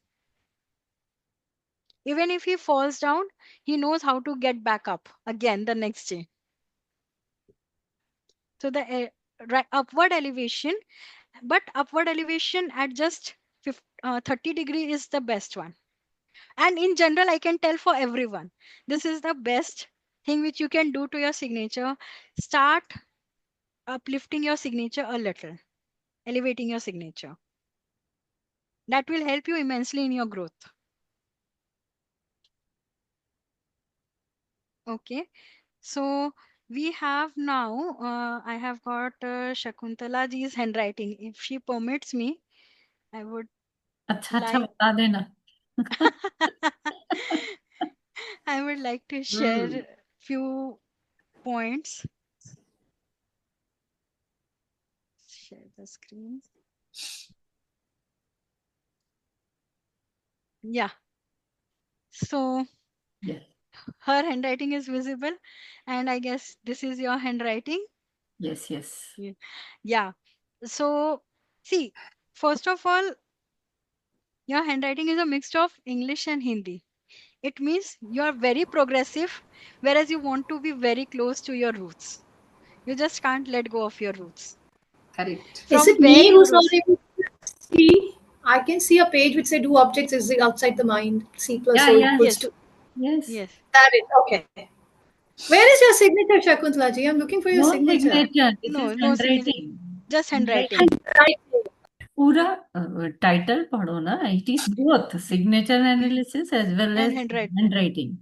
Even if he falls down, he knows how to get back up again the next day. So the upward elevation, but upward elevation at just 30 degree is the best one. And in general, I can tell for everyone, this is the best thing which you can do to your signature. Start uplifting your signature a little, elevating your signature. That will help you immensely in your growth. Okay, so we have now, I have got Shakuntala ji's handwriting. If she permits me, I would अच्छा अच्छा like बता देना. I would like to share few points. Share the screen. Yeah. So Yes, her handwriting is visible, and I guess this is your handwriting. yes, yes. Yeah. So see, first of all, your handwriting is a mix of English and Hindi. It means you are very progressive, whereas you want to be very close to your roots. You just can't let go of your roots. Correct. Is From it where me you who's not rose. able to see? I can see a page which say do objects is outside the mind. C plus Yeah, O yeah. equals Yes, to. Yes. yes. That is okay. Where is your signature, Shakuntala ji? I'm looking for your No signature. signature. This No, is no signature. handwriting. Just handwriting. Handwriting. Right. पूरा title पढ़ो ना. It is both signature analysis as well And as handwriting. handwriting.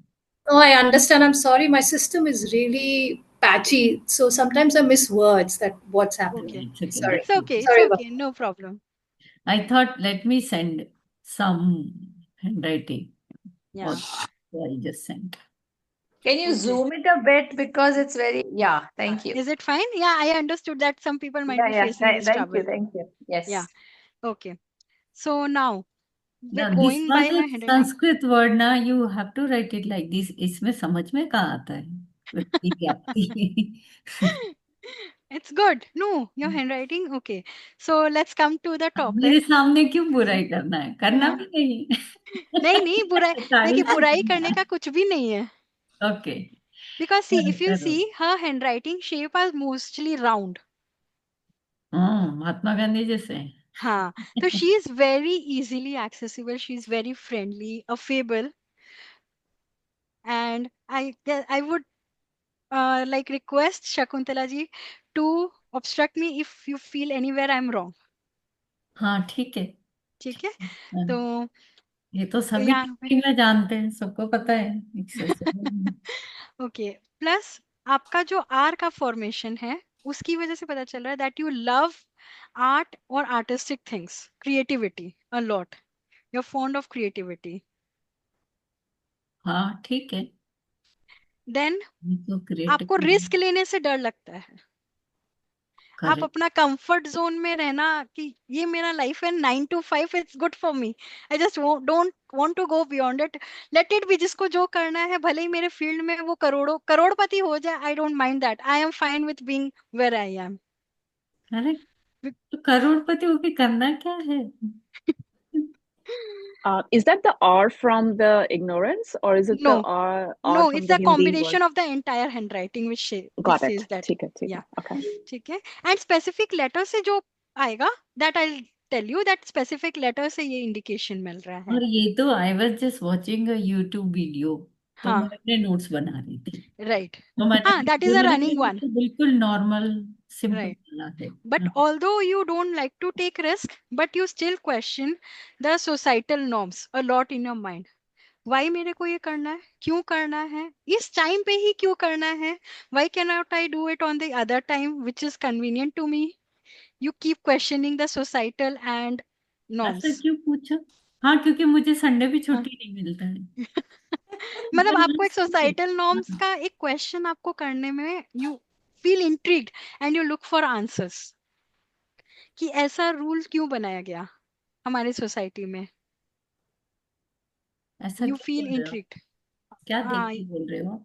Oh, I understand. I'm sorry. My system is really patchy. So sometimes I miss words that what's happening. Okay. It's okay. Sorry. It's That's okay. okay. It's Sorry about okay. No problem. I thought let me send some handwriting. Yeah. What I just sent. Can you Okay. zoom it a bit because it's very, yeah, thank you. Is it fine? Yeah, I understood that some people might Yeah, be yeah, facing this thank you, trouble. thank you. Yes. Yeah. Okay. So now we're Now, this going by was her a handwriting. Sanskrit word. Now you have to write it like this. इसमें समझ में कहाँ आता है? व्यक्ति व्याप्ति. It's good. No, your handwriting. Okay. So let's come to the मेरे topic. सामने क्यों बुराई करना है? करना भी नहीं. नहीं नहीं बुराई, देखिए तारीफ ही बुराई करने करना. का कुछ भी नहीं है. Okay. Because see, if you करो. see her handwriting shape are mostly round. Mahatma Gandhi जैसे. हाँ, so she is very easily accessible. She is very friendly, affable, and I would like request Shakuntala ji to obstruct me if you feel anywhere I'm wrong. हाँ ठीक है. ठीक है? हाँ, तो ये तो सभी यहाँ पे टीचिंग में जानते हैं. सबको पता है. एक्सरसाइज. ओके प्लस आपका जो आर का फॉर्मेशन है उसकी वजह से पता चल रहा है दैट यू लव आर्ट और artistic things, creativity a lot. You are fond of creativity. हाँ ठीक है. देन ये तो आपको क्रिएटिव. रिस्क लेने से डर लगता है. आप करेक्ट. अपना कंफर्ट जोन में रहना कि ये मेरा लाइफ है 9 to 5, it's good for me, I just don't want to go beyond it. Let it be. जिसको जो करना है भले ही मेरे फील्ड में वो करोड़पति हो जाए, I don't mind that. I am fine with being where I am. Correct. तो करोड़पति होके करना क्या है? Is that the R from the ignorance, or is it the No, R no, from it's the a Hindi word? combination of the entire handwriting which Got it. says that. ठीक है, Yeah, okay. ठीक है. And specific letter से जो आएगा, that I'll tell you that specific letter से ये indication मिल रहा है. और ये तो I was just watching a YouTube video, तो मैं हाँ, अपने नोट्स बना रही थी, right. तो मैंने हाँ, that is जो a मैंने running कहा one. तो बिल्कुल नॉर्मल सिंपल Right. वाला है। But हाँ, although you don't like to take risk, but you still question the societal norms a lot in your mind. Why मेरे को ये करना है, क्यों करना है, इस टाइम पे ही क्यों करना है, why cannot I do it on the other time which is convenient to me? You keep questioning the societal and ऐसा norms. क्यों पूछा? हाँ, क्योंकि मुझे संडे भी हाँ. छुट्टी नहीं मिलता है। मतलब आपको एक हाँ, societal norms का एक question आपको करने में you feel intrigued and you look for answers कि ऐसा रूल क्यों बनाया गया हमारे सोसाइटी में. ऐसा You क्या feel बोल रहे हो? intrigued. क्या देख हाँ, के बोल रहे हो?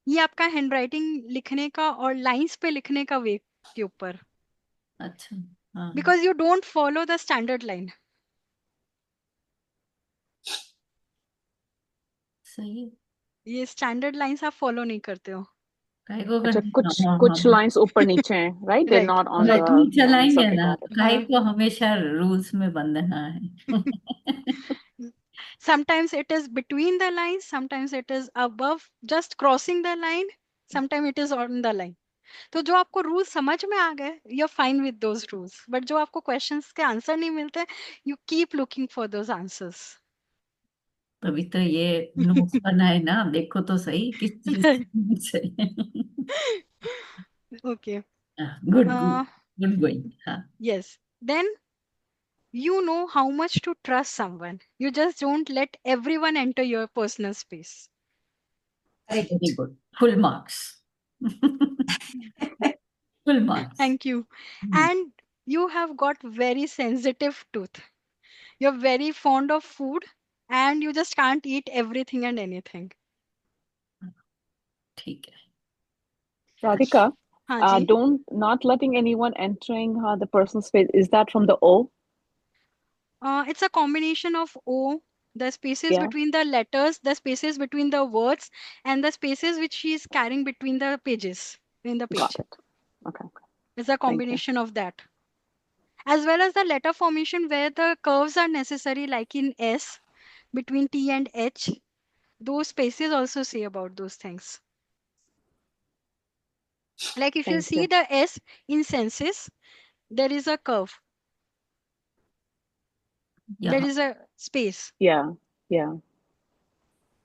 ये आपका हैंडराइटिंग लिखने का और लाइंस पे लिखने का वे के ऊपर. अच्छा, हाँ, Because you don't follow the standard line. सही है। ये स्टैंडर्ड लाइंस आप फॉलो नहीं करते हो. काहे को अच्छा, करना? कुछ हाँ, कुछ हाँ, lines ऊपर नीचे हैं, right? They're right. not on the right. हम lines. चलाएंगे Okay, ना, got तो it. काहे हाँ. को हमेशा रूल्स में बंधना है? Sometimes it is between the lines, sometimes it is above, just crossing the line, sometimes it is on the line. तो जो आपको रूल समझ में आ गए, you're fine with those rules. But जो आपको क्वेश्चंस के आंसर नहीं मिलते, you keep looking for those answers. तभी तो ये नोट्स बनाए ना, देखो तो सही किस चीज से। Okay. Good good, good going. हाँ, Yes. Then you know how much to trust someone. You just don't let everyone enter your personal space. Very good, full marks. Full marks. Thank you. And you have got very sensitive tooth. You're very fond of food and you just can't eat everything and anything. ठीक है। Radhika, हाँ जी. not letting anyone entering the personal space, is that from the O? It's a combination of O, the spaces Yeah, between the letters, the spaces between the words, and the spaces which she is carrying between the pages in the got page. it. Okay, It's a thank you. combination of that. As well as the letter formation where the curves are necessary, like in S, between T and H. Those spaces also say about those things. Like if you Thank see you. the S in senses, there is a curve, there यहाँ is a space. Yeah, yeah.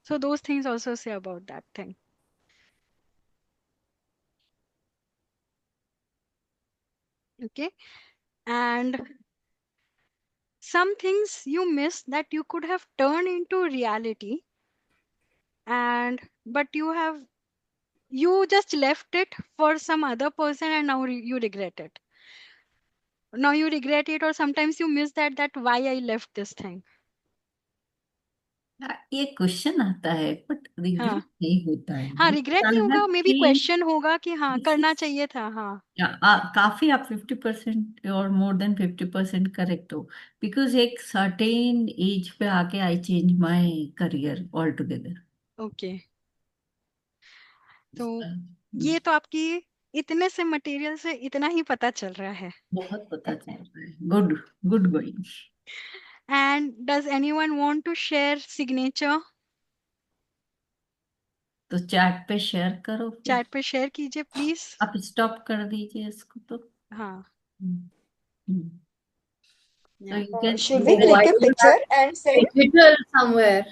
So those things also say about that thing. Okay. And some things you miss that you could have turned into reality, and but you just left it for some other person and now you regret it. Now you regret it, or sometimes you miss that why I left this thing. ये question आता है, but regret हाँ. नहीं होता है, हाँ, because regret नहीं आई होगा, have may be change. Question होगा कि हाँ दिस करना इज चाहिए था. हाँ. काफी आप 50% और मोर देन 50% करेक्ट हो, बिकॉज एक सर्टेन एज पे आके I change my career all together. Okay. तो ये तो आपकी इतने से मटेरियल से इतना ही पता चल रहा है. बहुत पता चल रहा है। Good, good going. And does anyone want to share signature? तो चैट पे शेयर करो फिर। चैट पे शेयर कीजिए प्लीज. आप स्टॉप कर दीजिए इसको तो। हाँ. So या. you can Should we Oh, click I a don't picture have and send? digital somewhere.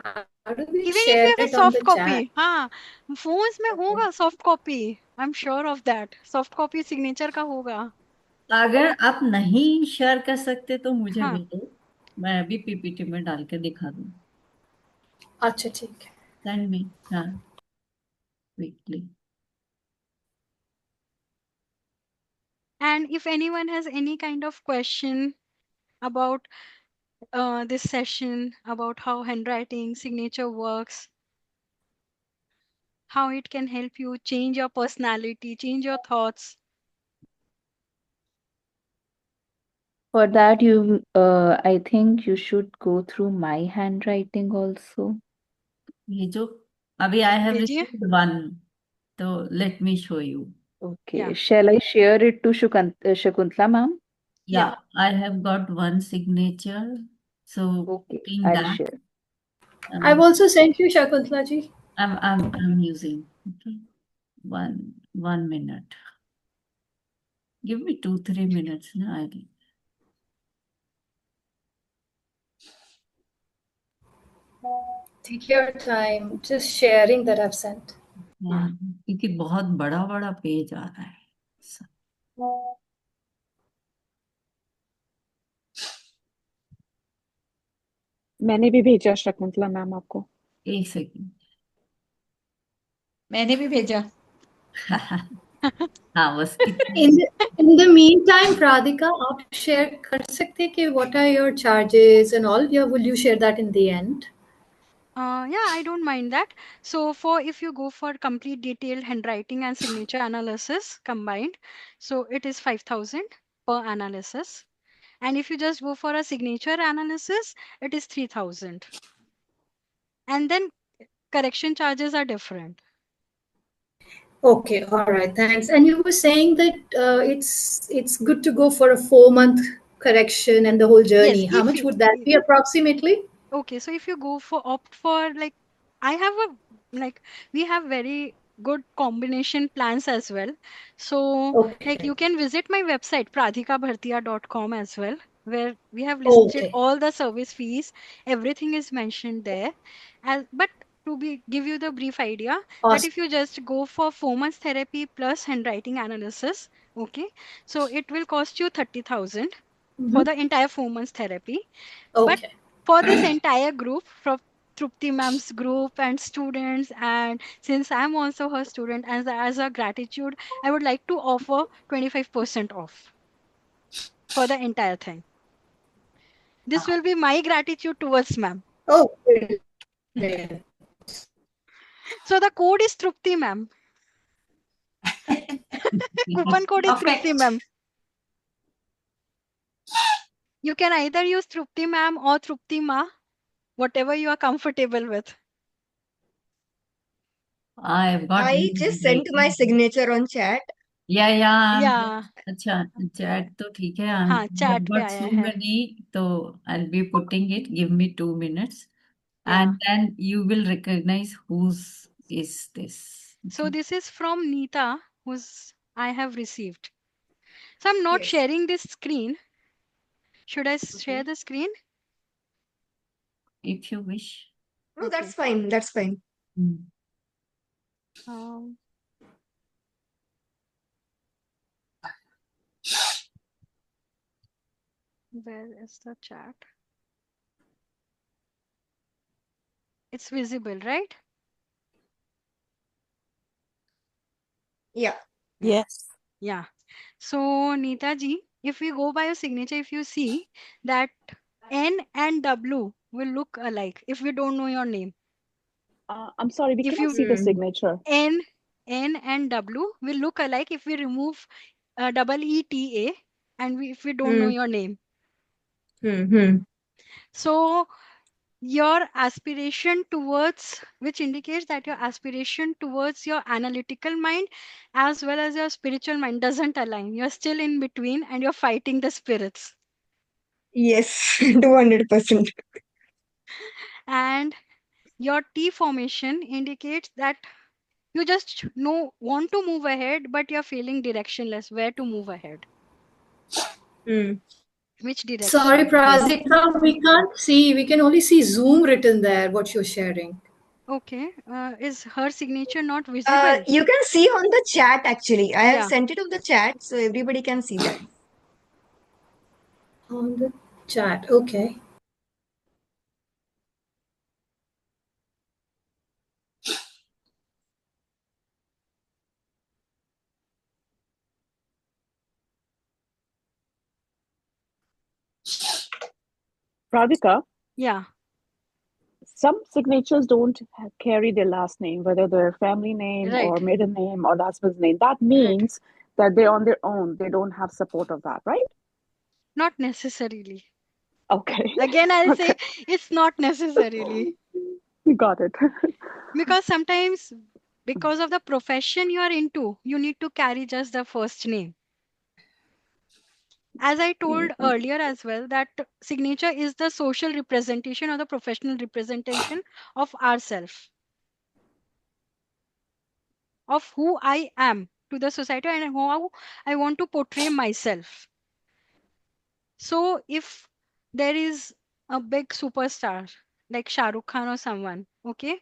How do we even if you share have a it on soft the copy, chat? हाँ, phones में Okay. होगा soft copy. I am sure of that. Soft copy signature का होगा. अगर आप नहीं share कर सकते तो मुझे हाँ. भेजो, मैं अभी पीपीटी में डाल के दिखा दूँ। अच्छा ठीक है. Send me. हाँ, quickly. And if anyone has any kind of question about this session, about how handwriting signature works, how it can help you change your personality, change your thoughts, For that, I think you should go through my handwriting also. ये जो अभी I have भेजिए received one, so let me show you. Okay. या Shall I share it to Shakuntala, ma'am? या Yeah, I have got one signature. So Okay, pin I'll that. share. I've Um, also sent you Shakuntala ji. I'm using. Okay, one minute. Give me 2-3 minutes. No, I'll. Take your time. Just sharing that I've sent. हाँ, क्योंकि बहुत बड़ा बड़ा page आ रहा है. So, मैंने भी भेजा शकुंतला मैम आपको. एक सेकंड. मैंने भी भेजा. हाँ, बस कितना. In the meantime, Pradhika, आप share कर सकते हैं कि what are your charges and all? Yeah, will you share that in the end? Yeah, I don't mind that. So for if you go for complete detailed handwriting and signature analysis combined, so it is 5,000 per analysis. And if you just go for a signature analysis, it is 3,000. And then correction charges are different. Okay, all right, thanks. And you were saying that it's good to go for a 4 month correction and the whole Yes, journey. How if much you would that be approximately? okay, so if you go for opt for like I have a like we have very good combination plans as well. So like Okay. you can visit my website pradhikabhartia.com as well, where we have listed Okay. all the service fees. Everything is mentioned there. As but to be give you the brief idea that Awesome. if you just go for 4 months therapy plus handwriting analysis, okay, so it will cost you 30,000 for Mhm. the entire 4 months therapy. But Okay. for this entire group, from Trupti ma'am's group and students, and since I'm also her student, as a gratitude, I would like to offer 25% off for the entire thing. This will be my gratitude towards ma'am. Oh, brilliant. So the code is Trupti ma'am. Coupon code is Trupti Perfect. ma'am. You can either use Trupti ma'am or Trupti ma, whatever you are comfortable with. I've got I one just sent my handwriting. signature on chat. Yeah, Yeah, अच्छा, chat तो ठीक है. हाँ I've chat पे got आया so है. many, so I'll be putting it. Give me 2 minutes, Yeah. and then you will recognize whose is this. So Okay. this is from Neeta, who's I have received. So I'm not Yes. sharing this screen. Should I share Okay. the screen? If you wish. No, Okay. that's fine. That's fine. Mm. Um, where is the chat? It's visible, right? Yeah. Yeah. Yes. Yeah. So Neeta ji, if we go by your signature, if you see that N and W will look alike if we don't know your name. I'm sorry, we If cannot you see the Hmm. signature. N and W will look alike if we remove double ETA and if we don't know Hmm. your name. Hmm. So your aspiration towards which indicates that your aspiration towards your analytical mind as well as your spiritual mind doesn't align. You're still in between and you're fighting the spirits. Yes. 200%. And your T formation indicates that you just know want to move ahead but you're feeling directionless where to move ahead, Hmm. which Sorry, direction. Yes. Pradhika, we can't see. We can only see Zoom written there, what you're sharing. Okay, is her signature not visible? You can see on the chat actually. I have Yeah. sent it on the chat so everybody can see that. On the chat. Okay. Pradhika, Yeah. some signatures don't carry their last name, whether their family name or Right. maiden name or husband's name. That Right. means that they're on their own. They don't have support of that, right? Not necessarily. Okay. Again, I'll Okay. say it's not necessarily. Got it. Because sometimes, because of the profession you are into, you need to carry just the first name. As I told Mhm. earlier as well, that signature is the social representation or the professional representation of ourself, of who I am to the society and how I want to portray myself. So if there is a big superstar like Shah Rukh Khan or someone, okay,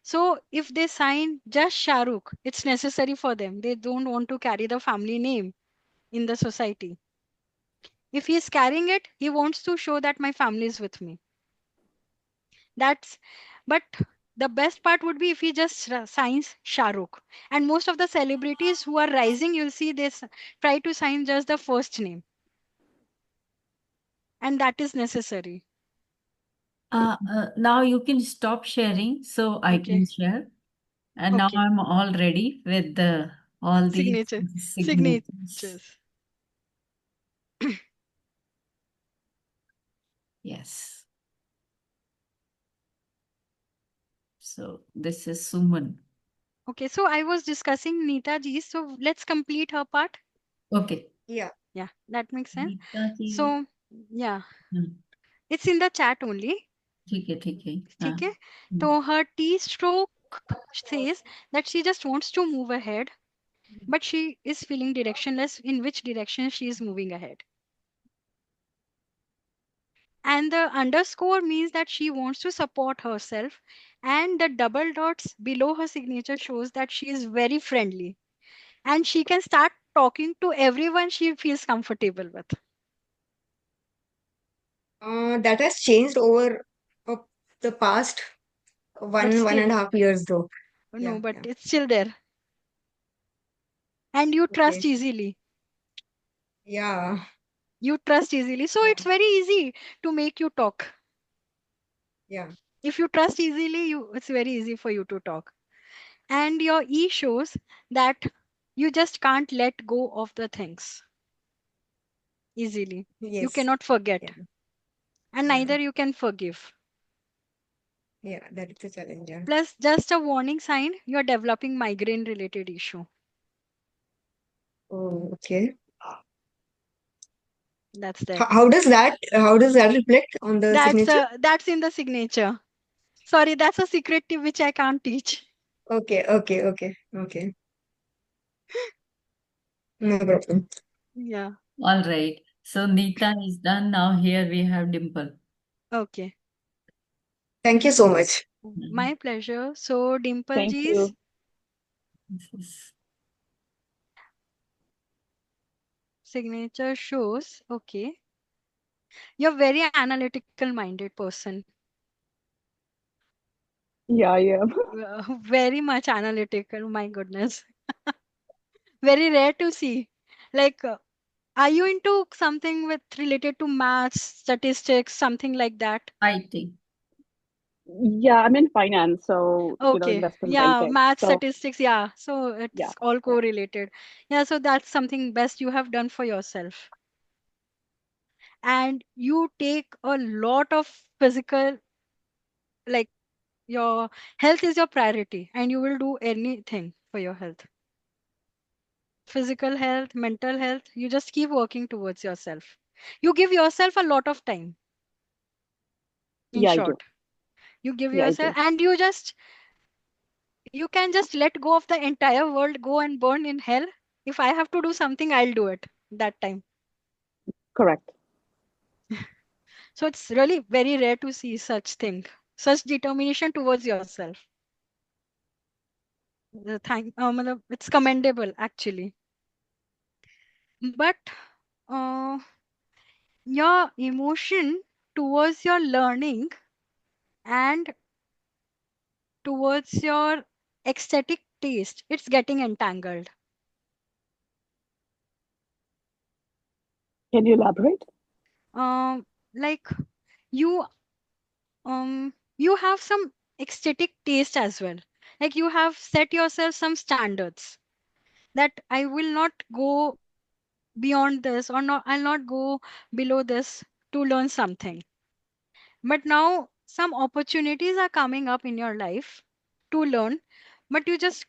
so if they sign just Shah Rukh, it's necessary for them. They don't want to carry the family name in the society. If he is carrying it, he wants to show that my family is with me. That's, but the best part would be if he just signs Shah Rukh. And most of the celebrities who are rising, you'll see this try to sign just the first name, and that is necessary. Now you can stop sharing so I Okay. can share. And now Okay. I'm all ready with all these Signature. signatures. Signatures. Yes. So this is Suman. Okay. So I was discussing Neeta ji. So let's complete her part. Okay. Yeah. Yeah, that makes sense. Gita ji So yeah, हाँ, it's in the chat only. ठीक है हाँ Okay. Hmm, So her T stroke says that she just wants to move ahead, but she is feeling directionless in which direction she is moving ahead. And the underscore means that she wants to support herself, and the double dots below her signature shows that she is very friendly and she can start talking to everyone she feels comfortable with. That has changed over uh, the past But one still, and a half years though. no, Yeah, but yeah. it's still there. And you trust Okay. easily. Yeah, You trust easily. So yeah, it's very easy to make you talk. yeah. If you trust easily, it's very easy for you to talk. And your E shows that you just can't let go of the things easily. You Yes. cannot forget, Yeah, and yeah, neither you can forgive. yeah. That is a challenge. Yeah. Plus, just a warning sign, you're developing migraine related issue. Oh, okay. That's there. How does that reflect on the signature? That's in the signature. Sorry, that's a secret tip which I can't teach. Okay, okay, okay, okay. No problem. Yeah. all right. So Neeta is done. Now here we have Dimple. Okay. Thank you so much. Mhm. My pleasure. So Dimple Thank ji's you. This is signature shows, okay, you're very analytical minded person. Yeah, I am. Very much analytical, my goodness. Very rare to see. Like, are you into something with related to maths, statistics, something like that? fighting. Yeah, I'm in finance, so Okay. investment Yeah, banking. maths, So statistics. Yeah. So yeah, it's all yeah, correlated. Yeah. So that's something best you have done for yourself. And you take a lot of physical, like, your health is your priority, and you will do anything for your health. Physical health, mental health, you just keep working towards yourself. You give yourself a lot of time, in yeah, I do. short. You give Yeah, I yourself, do. and you can just let go of the entire world, go and burn in hell. If I have to do something, I'll do it that time. Correct. So it's really very rare to see such thing, such determination towards yourself. It's commendable actually. But uh, your emotion towards your learning and towards your aesthetic taste, it's getting entangled. Can you elaborate? Like, you you have some aesthetic taste as well. Like, you have set yourself some standards that I will not go beyond this, or not, I'll not go below this to learn something. But now some opportunities are coming up in your life to learn, but you just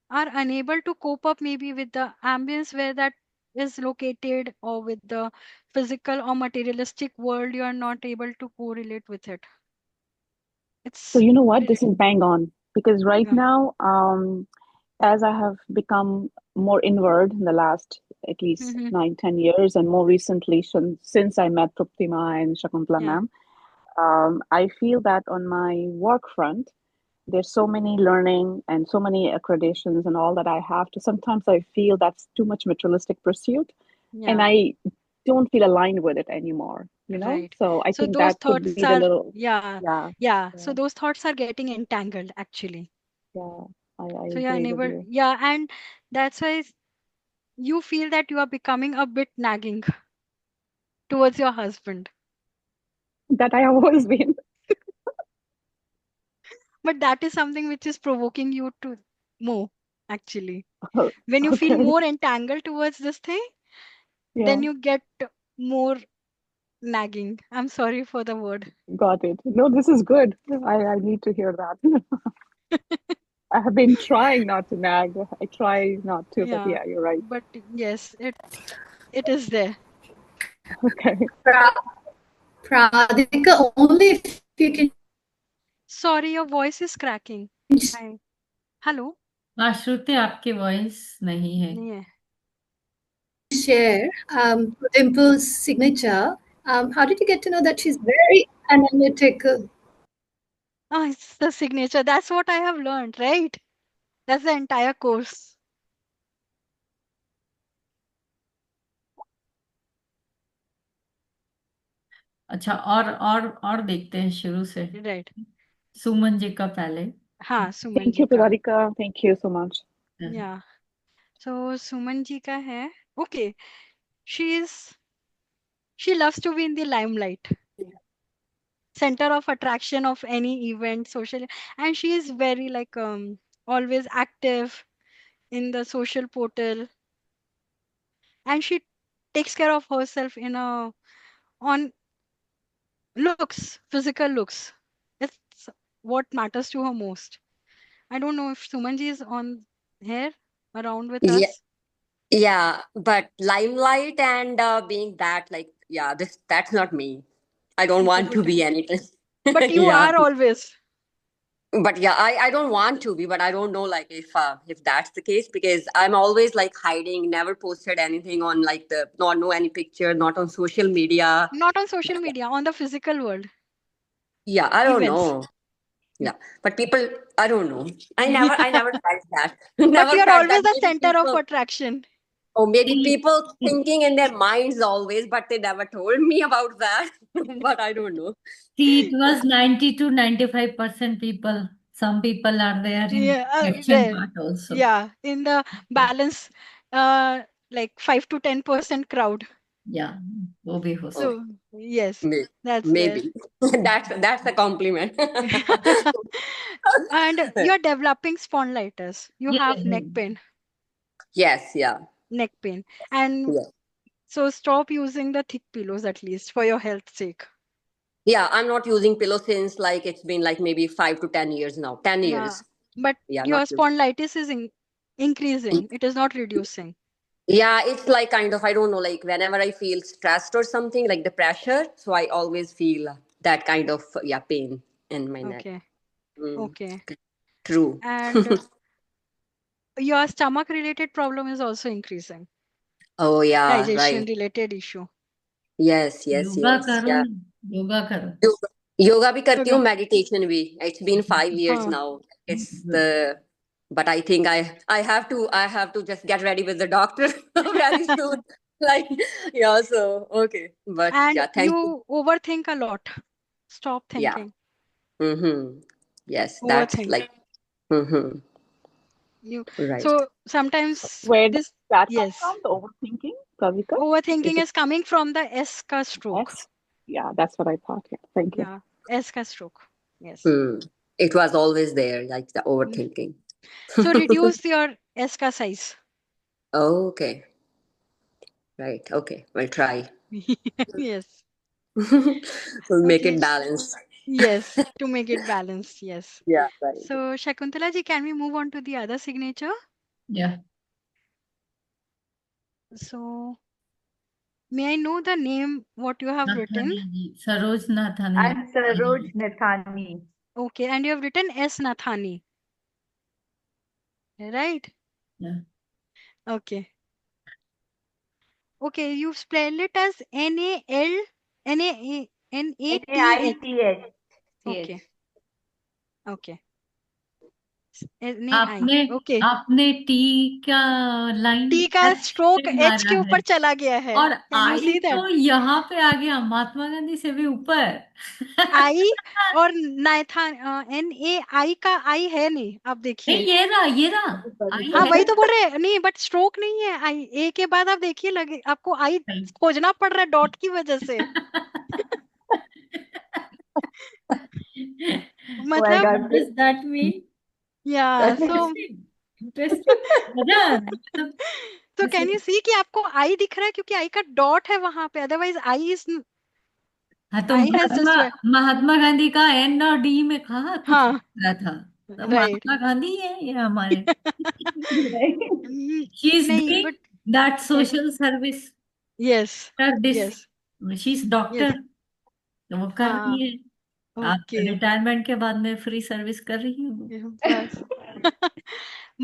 are unable to cope up maybe with the ambience where that is located, or with the physical or materialistic world. You are not able to correlate with it. So It's you know what? really, This is bang on because right yeah. now, as I have become more inward in the last at least Hmm. 9, 10 years, and more recently since I met Truptima and Shakuntala Yeah, ma'am, I feel that on my work front, there's so many learning and so many accreditations and all that I have to. Sometimes I feel that's too much materialistic pursuit, and yeah, I don't feel aligned with it anymore. right. So I So think those that could be thoughts the are, little, yeah, yeah, yeah. So yeah, those thoughts are getting entangled actually. yeah. I So you're agree with unable, you. yeah, and that's why you feel that you are becoming a bit nagging towards your husband. That I have always been. But that is something which is provoking you to more, actually. When you feel Okay, more entangled towards this thing, then yeah, you get more nagging. I'm sorry for the word. got it. No, this is good. I need to hear that. I have been trying not to nag. I try not to, but Yeah, yeah, you're right. but yes, it is there. Okay. Pradhika, only if you can Sorry, your voice is cracking. Hi. Hello? श्रुति आपकी voice नहीं है. नहीं है. share Dimple's signature. How did you get to know that she's very analytical? Oh, it's the signature. That's what I have learned, right? That's the entire course. अच्छा, और देखते हैं शुरू से. Right. सुमन जी का पहले. हाँ, सुमन Thank जी you, का. Pradhika. Thank you so much. Yeah. So Suman ji का है. Okay. She loves to be in the limelight, center of attraction of any event, social, and she is very like always active in the social portal, and she takes care of herself in a on looks, physical looks. It's what matters to her most. I don't know if Sumanji is on here around with Yeah, us. yeah, but limelight and being that, like, yeah, that's not me. I don't Okay, want to be anything. but you Yeah, are always. but yeah, I don't want to be, but I don't know like if that's the case because I'm always like hiding, never posted anything on like the not no any picture, not on social media. Not on social media, on the physical world Yeah, I don't events. know. Yeah, but people, I don't know. I never felt that. But Never you are felt that. always the Maybe center of people. attraction. Or maybe See, people thinking in their minds always, but they never told me about that. But I don't know. it was 90 to 95% people. Some people are there in Yeah, action there. part also. Yeah, in the balance, uh, like 5 to 10% crowd. Yeah, वो भी हो Oh, सकता. So yes, maybe. that's there. Maybe. That's a compliment. And you are developing spondylitis. You Yeah, have yeah. neck pain, Yes, yeah. and Yeah. so stop using the thick pillows at least for your health's sake. Yeah, I'm not using pillow since like it's been like maybe 5 to 10 years now. 10 Yeah, years. but Yeah, your not using. spondylitis is increasing. It is not reducing. Yeah, it's like kind of, I don't know, like whenever I feel stressed or something, like the pressure, so I always feel that kind of, yeah, pain in my neck. Okay, Mm, okay. true. And your stomach related problem is also increasing. Oh, yeah, Digestion right. related issue. Yes, yes, yoga yes. करो Yeah. ना, योगा करो. Yoga, yoga भी करती हूँ, Yoga. meditation भी. It's been 5 years Huh. now. It's the, but I think I have to just get ready with the doctor very soon. Like, yeah, so okay. But And yeah, thank you. you overthink a lot. Stop Yeah. thinking. Mm-hmm. Yes, that's Overthink. like, mm-hmm. You Right. so sometimes Where does this, that come yes. from? The overthinking, Pradhika? Is Overthinking it is coming from the S ka stroke. S? Yeah, that's what I thought. Yeah, thank you. Yeah. S ka stroke. Yes. Hmm. It was always there, like the Mm. overthinking. So reduce your S ka size. Okay. Right. Okay. We'll try. Yes. We'll make Okay. it balanced. Yes, to make it balanced. Yes. Yeah. Right. So, Shakuntala ji, can we move on to the other signature? Yeah. So, may I know the name what you have written? Nathani ji. Saroj Nathani. I'm Saroj Nathani. Okay, and you have written S. Nathani, right? Yeah. Okay. Okay, you spell it as Nath. Naith. Okay, okay. Nai. आपने Okay. आपने T का line T का stroke ऐसे H मारा के है ऊपर चला गया है. और Can you I see that? तो यहाँ पे आ गया महात्मा गांधी से भी ऊपर I और नाइथान NAI का I है नहीं. आप देखिए. नहीं ये रहा आई हाँ है वही तो बोल रहे हैं. नहीं बट स्ट्रोक नहीं है. आई ए के बाद आप देखिए लगे आपको आई खोजना पड़ रहा है डॉट की वजह से. मतलब What does that mean? या सो Interesting. मजा आ रहा है। मतलब तो कैन यू सी कि आपको आई दिख रहा है क्योंकि आई का डॉट है वहां पे. अदरवाइज आई इज हाँ तो I has just Mahatma Gandhi का एन और डी में कहा कुछ हाँ रहा था तो राइट. महात्मा गांधी है ये हमारे शी इज नहीं doing but that social service yes this yes she is doctor yes तो वो कर हाँ रही है आप ओके रिटायरमेंट के बाद में फ्री सर्विस कर रही हूँ बस.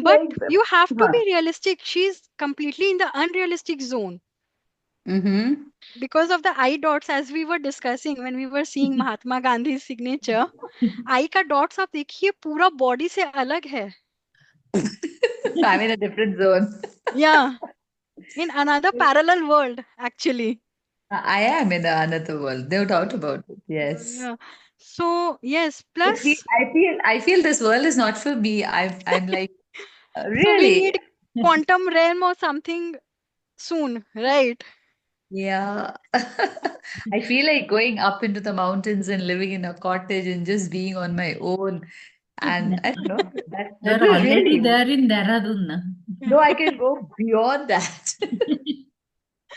But Like, you have to huh. be realistic. She's completely in the unrealistic zone Mm-hmm. because of the I dots, as we were discussing when we were seeing Mahatma Gandhi's signature. I का dots आप देखिए पूरा body से अलग है. I'm in a different zone. Yeah, in another parallel world actually. I am in another world. No doubt about it. Yes. Yeah. So yes, I feel, plus I feel this world is not for me. I'm like, so we really? need quantum realm or something soon, right? Yeah. I feel like going up into the mountains and living in a cottage and just being on my own. And I don't know, that you're will already really, there in Dehradun na. no, I can go beyond that.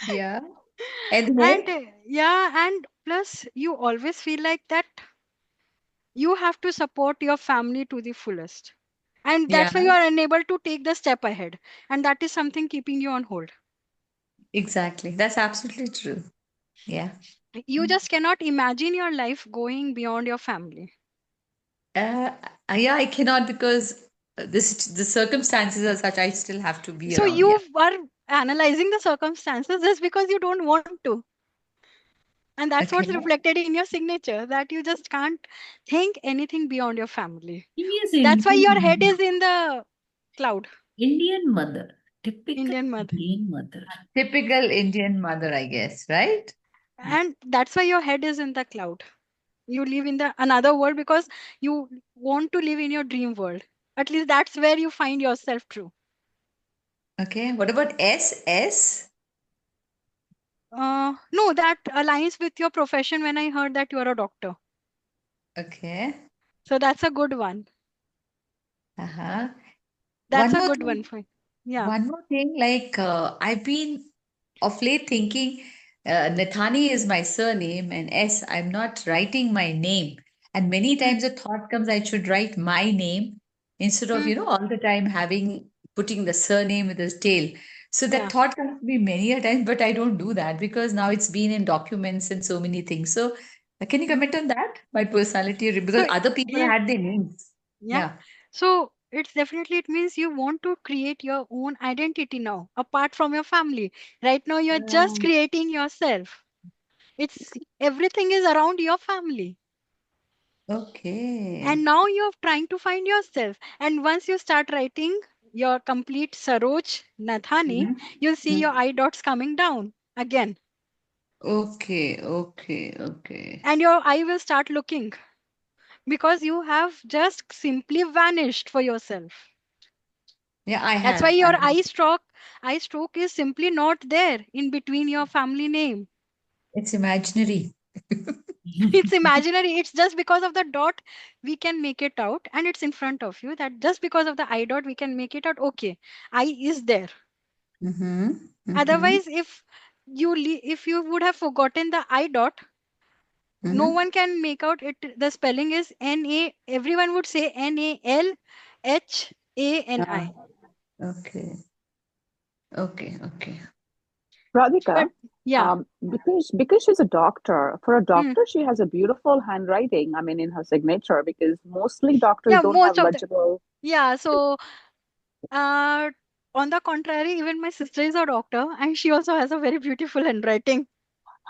Yeah. And And then, yeah, and plus you always feel like that you have to support your family to the fullest. And yeah, that's why you are unable to take the step ahead. And that is something keeping you on hold. exactly. That's absolutely true. Yeah. You just cannot imagine your life going beyond your family. Uh, yeah, I cannot because the circumstances are such I still have to be So around. you Yeah. are analyzing the circumstances just because you don't want to. And that's Okay. what's reflected in your signature, that you just can't think anything beyond your family. She is That's why your head Indian, is in the cloud. Indian mother, typical Indian mother. Indian mother. Typical Indian mother, I guess, right? And that's why your head is in the cloud. You live in the another world because you want to live in your dream world. At least that's where you find yourself true. Okay. What about S? No, that aligns with your profession when I heard that you are a doctor. Okay. So that's a good one. Uh-huh. That's One a more good thing. one for you. Yeah. One more thing, like I've been of late thinking Nathani is my surname and S, I'm not writing my name. And many Hmm. times a thought comes I should write my name instead of, Hmm. all the time putting the surname with his tail. So that Yeah. thought comes to me many a time, but I don't do that because now it's been in documents and so many things. So can you comment on that? My personality, because So other people yeah, had their names. yeah. Yeah. So it's definitely it means you want to create your own identity now, apart from your family. Right now you're just creating yourself. It's everything is around your family. Okay. And now you're trying to find yourself. And once you start writing your complete Saroj Nathani, Mhm. you'll see your I dots coming down again. Okay. And your eye will start looking because you have just simply vanished for yourself. Yeah, I That's why have. your eye stroke is simply not there in between your family name. It's imaginary. It's imaginary. It's just because of the dot we can make it out, and it's in front of you. That just because of the I dot we can make it out. Okay, I is there. Mm-hmm. Mm-hmm. Otherwise, if if you would have forgotten the I dot, no one can make out it. The spelling is N-A, everyone would say N-A-L-H-A-N-I. Okay. Okay. Okay. Pradhika, But yeah, because she's a doctor, for a hmm. doctor, she has a beautiful handwriting, I mean, in her signature, because mostly doctors Yeah, don't have most of the, legible. yeah. So, uh, on the contrary, even my sister is a doctor and she also has a very beautiful handwriting.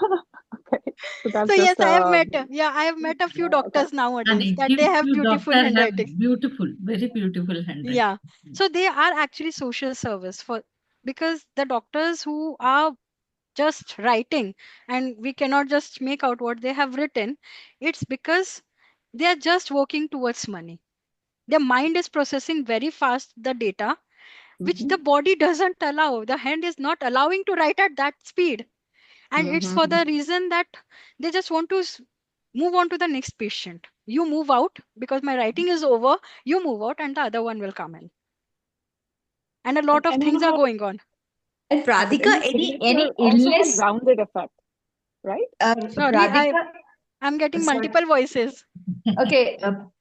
Okay, so So that's yes, just I have met a few okay. doctors And nowadays a that they few, have few beautiful doctors have handwriting. beautiful, very beautiful handwriting. Yeah. So they are actually social service for, because the doctors who are just writing and we cannot just make out what they have written, it's because they are just working towards money. Their mind is processing very fast the data, which the body doesn't allow. The hand is not allowing to write at that speed. And it's for the reason that they just want to move on to the next patient. You move out because my writing is over, you move out and the other one will come in. And a lot of And things are going on. And in Pradhika, the any signature also has illness? rounded effect, right? Sorry, Pradhika, I'm getting sorry. multiple voices. Okay,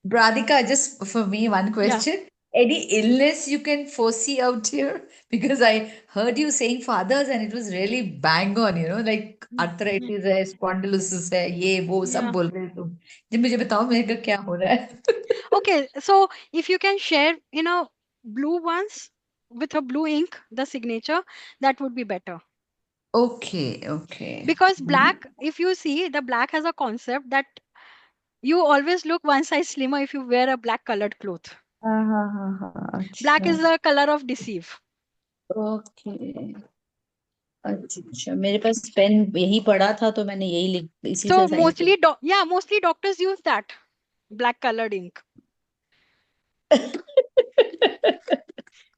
Pradhika, just for me, one Yeah. question. Any illness you can foresee out here? Because I heard you saying fathers and it was really bang on, like arthritis है, spondylosis है, ये वो सब Yeah. बोल रहे हो तुम. जी मुझे बताओ मेरे को क्या हो रहा है? Okay, so if you can share in a blue ones with a blue ink, the signature, that would be better. Okay, okay. Because black, if you see, the black has a concept that you always look one size slimmer if you wear a black colored cloth. हाँ, Black अच्छा. is the color of deceive. Okay. अच्छा मेरे पास pen यही पड़ा था तो मैंने यही लिख इसी So से sign mostly, mostly doctors use that black colored ink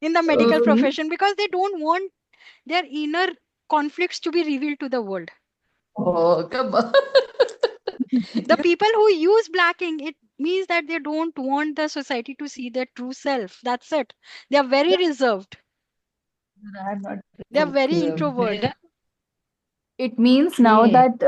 in the medical Okay. profession because they don't want their inner conflicts to be revealed to the world. Oh, come on. The people who use black ink, it means that they don't want the society to see their true self. That's it. They are very reserved. I'm not They are very reserved. introvert. It means now Okay. that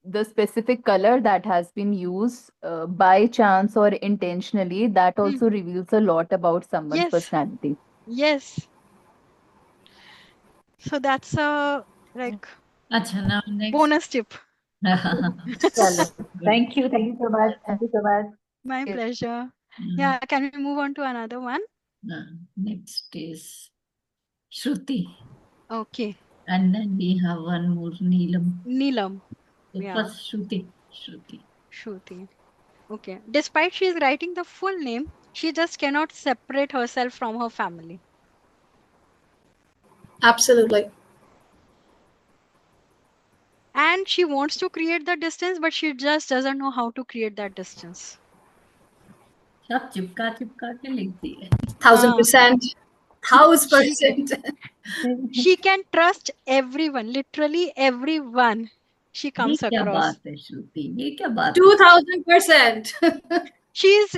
the specific color that has been used by chance or intentionally, that Hmm. also reveals a lot about someone's Yes. personality. Yes. So that's a like Acha, now next. bonus tip. Chalo. Thank you. Thank you so much. Thank you so much. My pleasure. Yeah, can we move on to another one? Next is Shruti. Okay. And then we have one more, Neelam. Neelam. So Yeah. first, Shruti. Shruti. Okay. Despite she is writing the full name, she just cannot separate herself from her family. Absolutely. And she wants to create the distance, but she just doesn't know how to create that distance. सब चिपका चिपका के लिखती है 1000%. 1000%. She can trust everyone, literally everyone she ये comes क्या across. बात है श्रुति ये क्या बात है 2000%. She is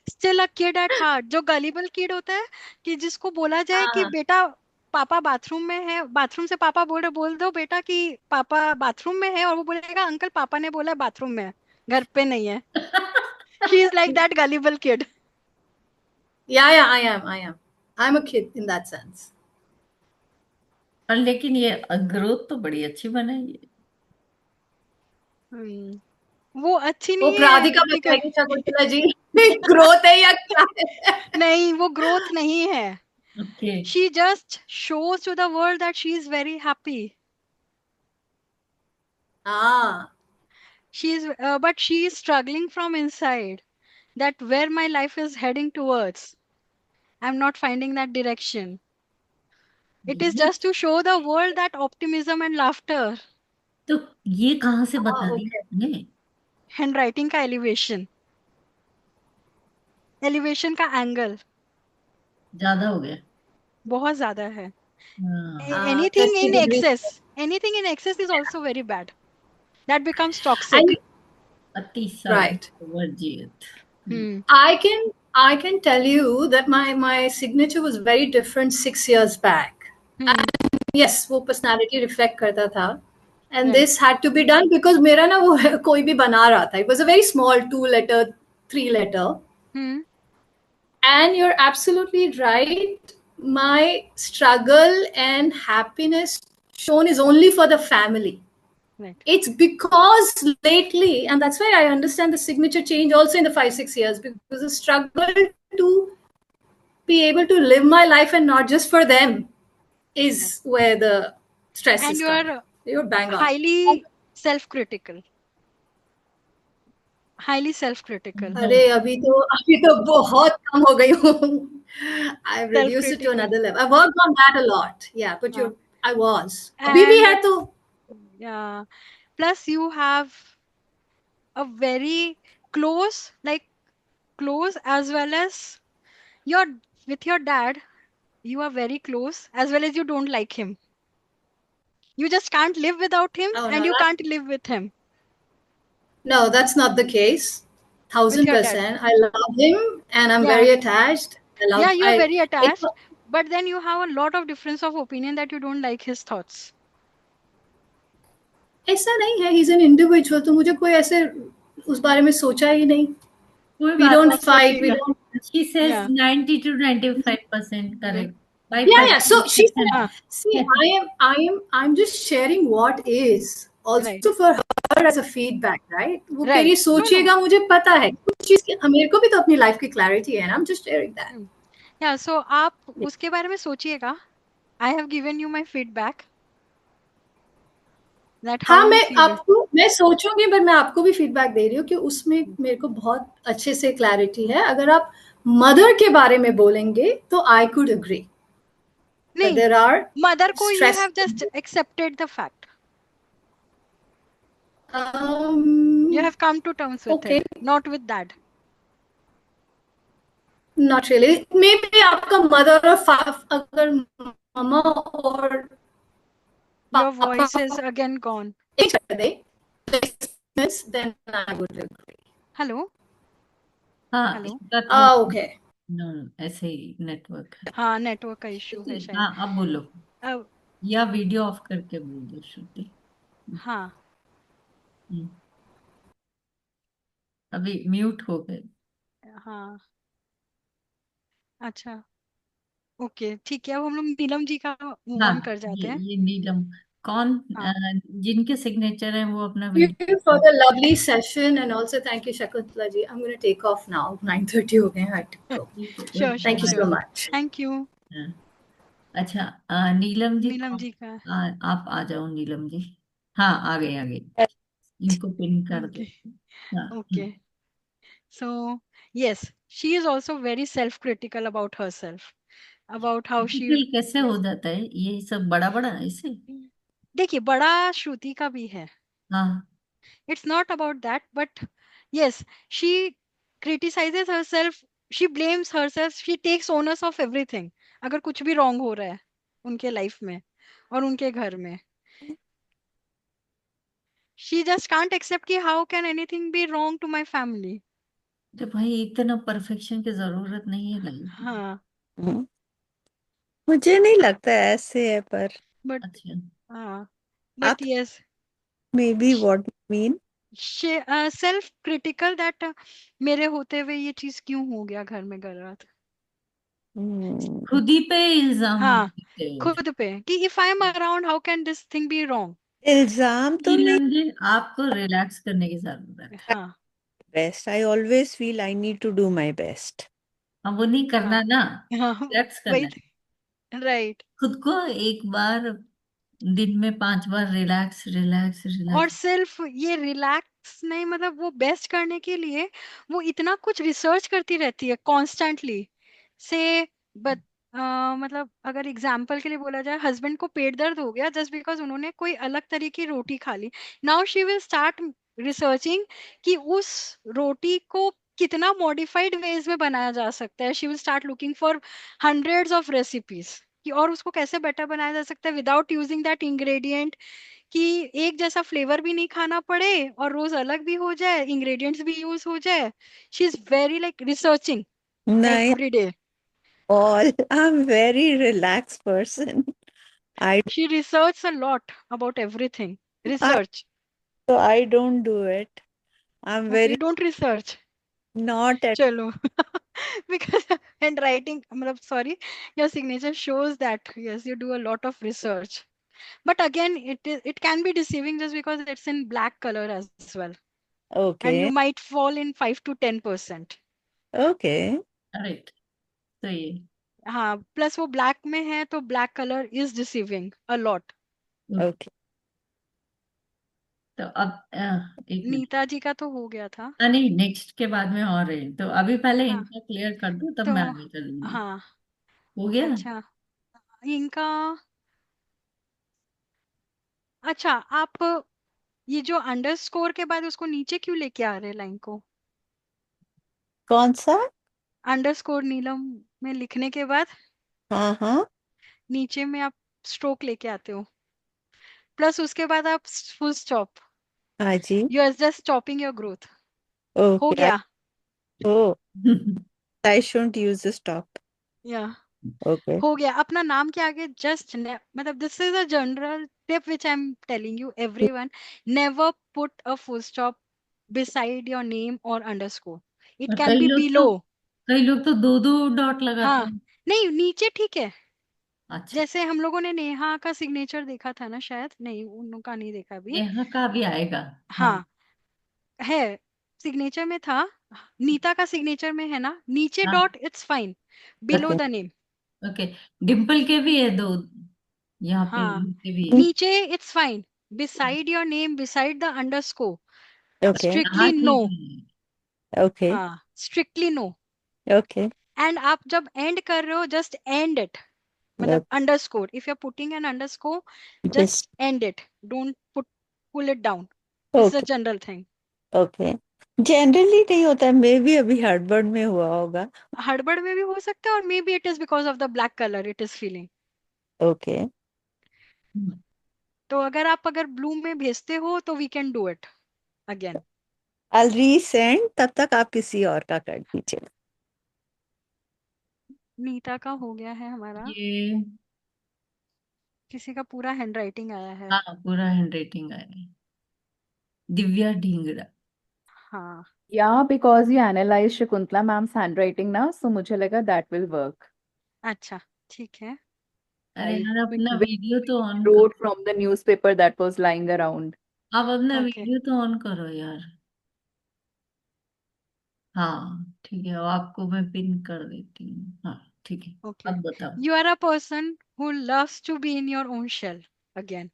still a kid at heart. जो gullible kid होता है कि जिसको बोला जाए कि हाँ. बेटा पापा बाथरूम में है, बाथरूम से पापा बोल दो बेटा कि पापा बाथरूम में है और वो बोलेगा अंकल पापा ने बोला बाथरूम में है, घर पे नहीं है. She is like that gullible kid. Yeah, I am. I'm a kid in that sense. और लेकिन ये ग्रोथ तो बड़ी अच्छी बनाई है वो अच्छी वो नहीं है प्राधिका because बताएगी शकुंतला जी ग्रोथ है या क्या है नहीं वो growth नहीं है. Okay. She just shows to the world that she is very happy. But she is struggling from inside, that where my life is heading towards, I'm not finding that direction. It is just to show the world that optimism and laughter. तो ये कहाँ से बता दी आपने Handwriting का elevation का angle ज्यादा हो गया बहुत ज्यादा है. हाँ Anything 30 in degrees. excess is also very bad. That becomes toxic. And अति Right. वर्जित I can tell you that my signature was very different 6 years back. And yes, वो personality reflect करता था. And Right. this had to be done because मेरा ना वो कोई भी बना रहा था. It was a very small 2-letter, 3-letter. Hmm. And you're absolutely right. My struggle and happiness shown is only for the family. Right. It's because lately, and that's why I understand the signature change also in the 5-6 years, because the struggle to be able to live my life and not just for them is where the stress And is you coming. are You're bang on. highly self-critical. Highly self-critical. अरे अभी तो बहुत कम हो गई हूँ. I've reduced it to Self-critical. another level. I've worked on that a lot. Yeah, but हाँ. I was. अभी भी And है तो. yeah, plus you have a very close, like close as well as your with your dad. You are very close as well as you don't like him. You just can't live without him, Oh and no, you can't live with him. no, that's not the case. With your dad. 1000%. I love him and I'm Yeah, very attached. yeah, you are very It's attached, but then you have a lot of difference of opinion that you don't like his thoughts. ऐसा नहीं है. He's an individual. तो मुझे कोई ऐसे उस बारे में सोचा ही नहीं. कोई We बात don't अब fight. We सोचिएगा. don't. She says Yeah. 90 to 95% correct. Yeah. So she said, हाँ. see, I'm just sharing what is Right. also for her as a feedback, right? वो कह Right. रही No, no. सोचिएगा मुझे पता है. कुछ चीज मेरे को भी तो अपनी लाइफ की clarity है. I'm just sharing that. Yeah. So आप उसके बारे में सोचिएगा. I have given you my feedback. That how हाँ you मैं feel it. आपको मैं सोचूंगी पर मैं आपको भी फीडबैक दे रही हूँ कि उसमें मेरे को बहुत अच्छे से क्लैरिटी है. अगर आप मदर के बारे में बोलेंगे तो आई कुड एग्री. But नहीं, there are mother को you stress. have just accepted the fact. You have come to terms with Okay, it, not with dad. not really. Maybe आपका मदर और अगर ममा और Your पापा voice is again gone. एक कर दे, then I would agree. Hello? हाँ Hello? इसका थोड़ा Okay. ऐसे ही नेटवर्क है. हाँ, नेटवर्क का इश्यू है शायद. हाँ अब बोलो अब या वीडियो ऑफ करके बोल दो श्रुति. हाँ. हम्म. अभी म्यूट हो गए. हाँ. अच्छा. ओके, ठीक है. अब हम लोग नीलम जी का मूव ऑन हाँ कर जाते हैं. ये नीलम कौन हाँ. जिनके सिग्नेचर हैं वो अपना Thank video. you for the lovely session and also thank you Shakuntala ji. I'm going to take off now. 9:30 हो गए हैं. I have to go. Sure sure Thank you so sure. much. Thank you. हाँ, अच्छा नीलम जी नीलम जी का. आप आ जाओ नीलम जी. हाँ आ गए आ गए. इनको पिन कर दो. ओके. हाँ okay. So, yes, she is also very self-critical about herself, about how she. Difficult कैसे हो जाता है ये सब बड़ा बड़ा ऐसे. देखिए, बड़ा श्रुति का भी है. हाँ It's not about that, but yes, she criticizes herself, she blames herself, she takes onus of everything. अगर कुछ भी wrong हो रहा है उनके लाइफ में और उनके घर में, she just can't accept कि how can anything be wrong to my family. तो भाई इतना परफेक्शन की जरूरत नहीं है लाइफ में. हाँ. हम्म, मुझे नहीं लगता ऐसे है पर But अच्छा हाँ. But आप yes, may be what mean self critical that मेरे होते हुए ये चीज क्यों हो गया घर में गलत. खुद ही पे इल्जाम हाँ, लगाते हो. खुद पे कि if I am around how can this thing be wrong. इल्जाम तो नहीं. नीलम जी आपको रिलैक्स करने की जरूरत है. हाँ. Best I always feel I need to do my best. अब वो नहीं करना ना. हाँ. रिलैक्स करना वही. है. राइट. खुद को एक बार दिन में 5 बार रिलैक्स रिलैक्स और रिलैक्स. सिर्फ ये रिलैक्स नहीं, मतलब वो बेस्ट करने के लिए वो इतना कुछ रिसर्च करती रहती है कॉन्स्टेंटली से. बट मतलब अगर एग्जाम्पल के लिए बोला जाए, हस्बैंड को पेट दर्द हो गया जस्ट बिकॉज उन्होंने कोई अलग तरह की रोटी खा ली. Now she will start researching कि उस रोटी को कितना मॉडिफाइड वेज में बनाया जा सकता है. She will start looking for hundreds of recipes कि और उसको कैसे बेटर बनाया जा सकता है विदाउट यूजिंग दैट इंग्रेडिएंट, कि एक जैसा फ्लेवर भी नहीं खाना पड़े और रोज अलग भी हो जाए, इंग्रेडिएंट्स भी यूज हो जाए. She is very like researching नहीं every day. All I am very relax person. I She researches a lot about everything. I Research. so I don't do it. I'm Okay, very you don't research. not at Chalo. Because handwriting, sorry, your signature shows that yes, you do a lot of research. But again, it can be deceiving just because it's in black color as well, and you okay. might fall in 5 to 10%. Okay. Correct तो ये हाँ, plus वो black में है तो black colour is deceiving a lot. Okay. तो अब एक मिनट नीता जी का तो हो गया था. नहीं नेक्स्ट के बाद में और है तो अभी पहले हाँ, इनका क्लियर कर दो तब तो मैं आगे करूंगी हाँ, हो गया अच्छा, इनका, अच्छा, आप ये जो अंडरस्कोर के बाद उसको नीचे क्यों लेके आ रहे हैं लाइन को? कौन सा? अंडरस्कोर नीलम में लिखने के बाद हाँ हाँ नीचे में आप स्ट्रोक लेके आते हो, प्लस उसके बाद आप फुल स्टॉप. हाँ जी. You are just stopping your growth. हो Okay. गया. Oh, I shouldn't use the stop. या Okay. हो गया. अपना नाम के आगे जस्ट मतलब this is a general tip which I am telling you everyone. Never put a full stop beside your name or underscore. It और can be below. कई लोग तो दो दो डॉट लगाते हाँ, हैं नहीं नीचे ठीक है. अच्छा जैसे हम लोगों ने नेहा का सिग्नेचर देखा था ना, शायद नहीं उनका नहीं देखा अभी. यहाँ का भी आएगा हाँ हाँ, है, सिग्नेचर में था. नीता का सिग्नेचर में है ना, नीचे हाँ dot it's fine, below Okay. The name. Okay Dimple के भी है दो यहाँ पे हाँ, उनके भी है नीचे it's fine, beside your name, beside the underscore, Okay. हाँ स्ट्रिक्टली नो. ठीक है Okay. हाँ, स्ट्रिक्टली नो. Okay. एंड आप जब एंड कर रहे हो जस्ट एंड इट, मतलब Okay. Underscore, if you are putting an underscore Just just end it, don't put pull it down. This is a okay. General thing. Okay. Generally नहीं होता है, मे भी अभी हड़बड़ में हुआ होगा. हड़बड़ में भी हो सकता है, और maybe it is because of the black colour it is feeling. Okay. तो अगर ब्लू में भेजते हो तो we can do it again. I'll resend, तब तक आप किसी और का कर दीजिए. नीता का हो गया है हमारा. ये किसी का पूरा हैंडराइटिंग आया है. हाँ पूरा हैंड राइटिंग आया है दिव्या ढींगरा हाँ, Yeah, because you analyzed Shakuntala ma'am's handwriting now, so मुझे लगा that will work. अच्छा, ठीक है. अरे I यार अपना which वीडियो तो ऑन करो wrote from the newspaper that was lying around. आप अपना ओके, वीडियो तो ऑन करो यार हाँ ठीक है वो आपको मैं पिन कर देती हूँ हाँ ठीक है ओके. अब बताओ you are a person who loves to be in your own shell. Again,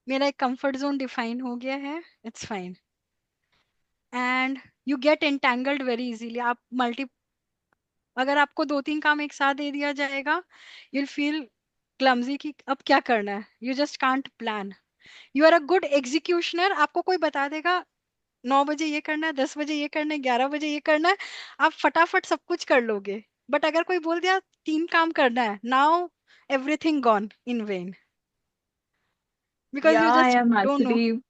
मेरा एक कंफर्ट जोन डिफाइन हो गया है. It's fine. And you get entangled very easily. आप मल्टी, अगर आपको 2-3 काम एक साथ दे दिया जाएगा, you'll feel क्लमजी कि अब क्या करना है. You just can't plan. You are a good executioner. आपको कोई बता देगा 9 बजे ये करना है, 10 बजे ये करना है, 11 बजे ये करना है, आप फटाफट सब कुछ कर लोगे. बट अगर कोई बोल दिया 3 काम करना है, now everything gone in when, because Yeah, you I just am don't know. actually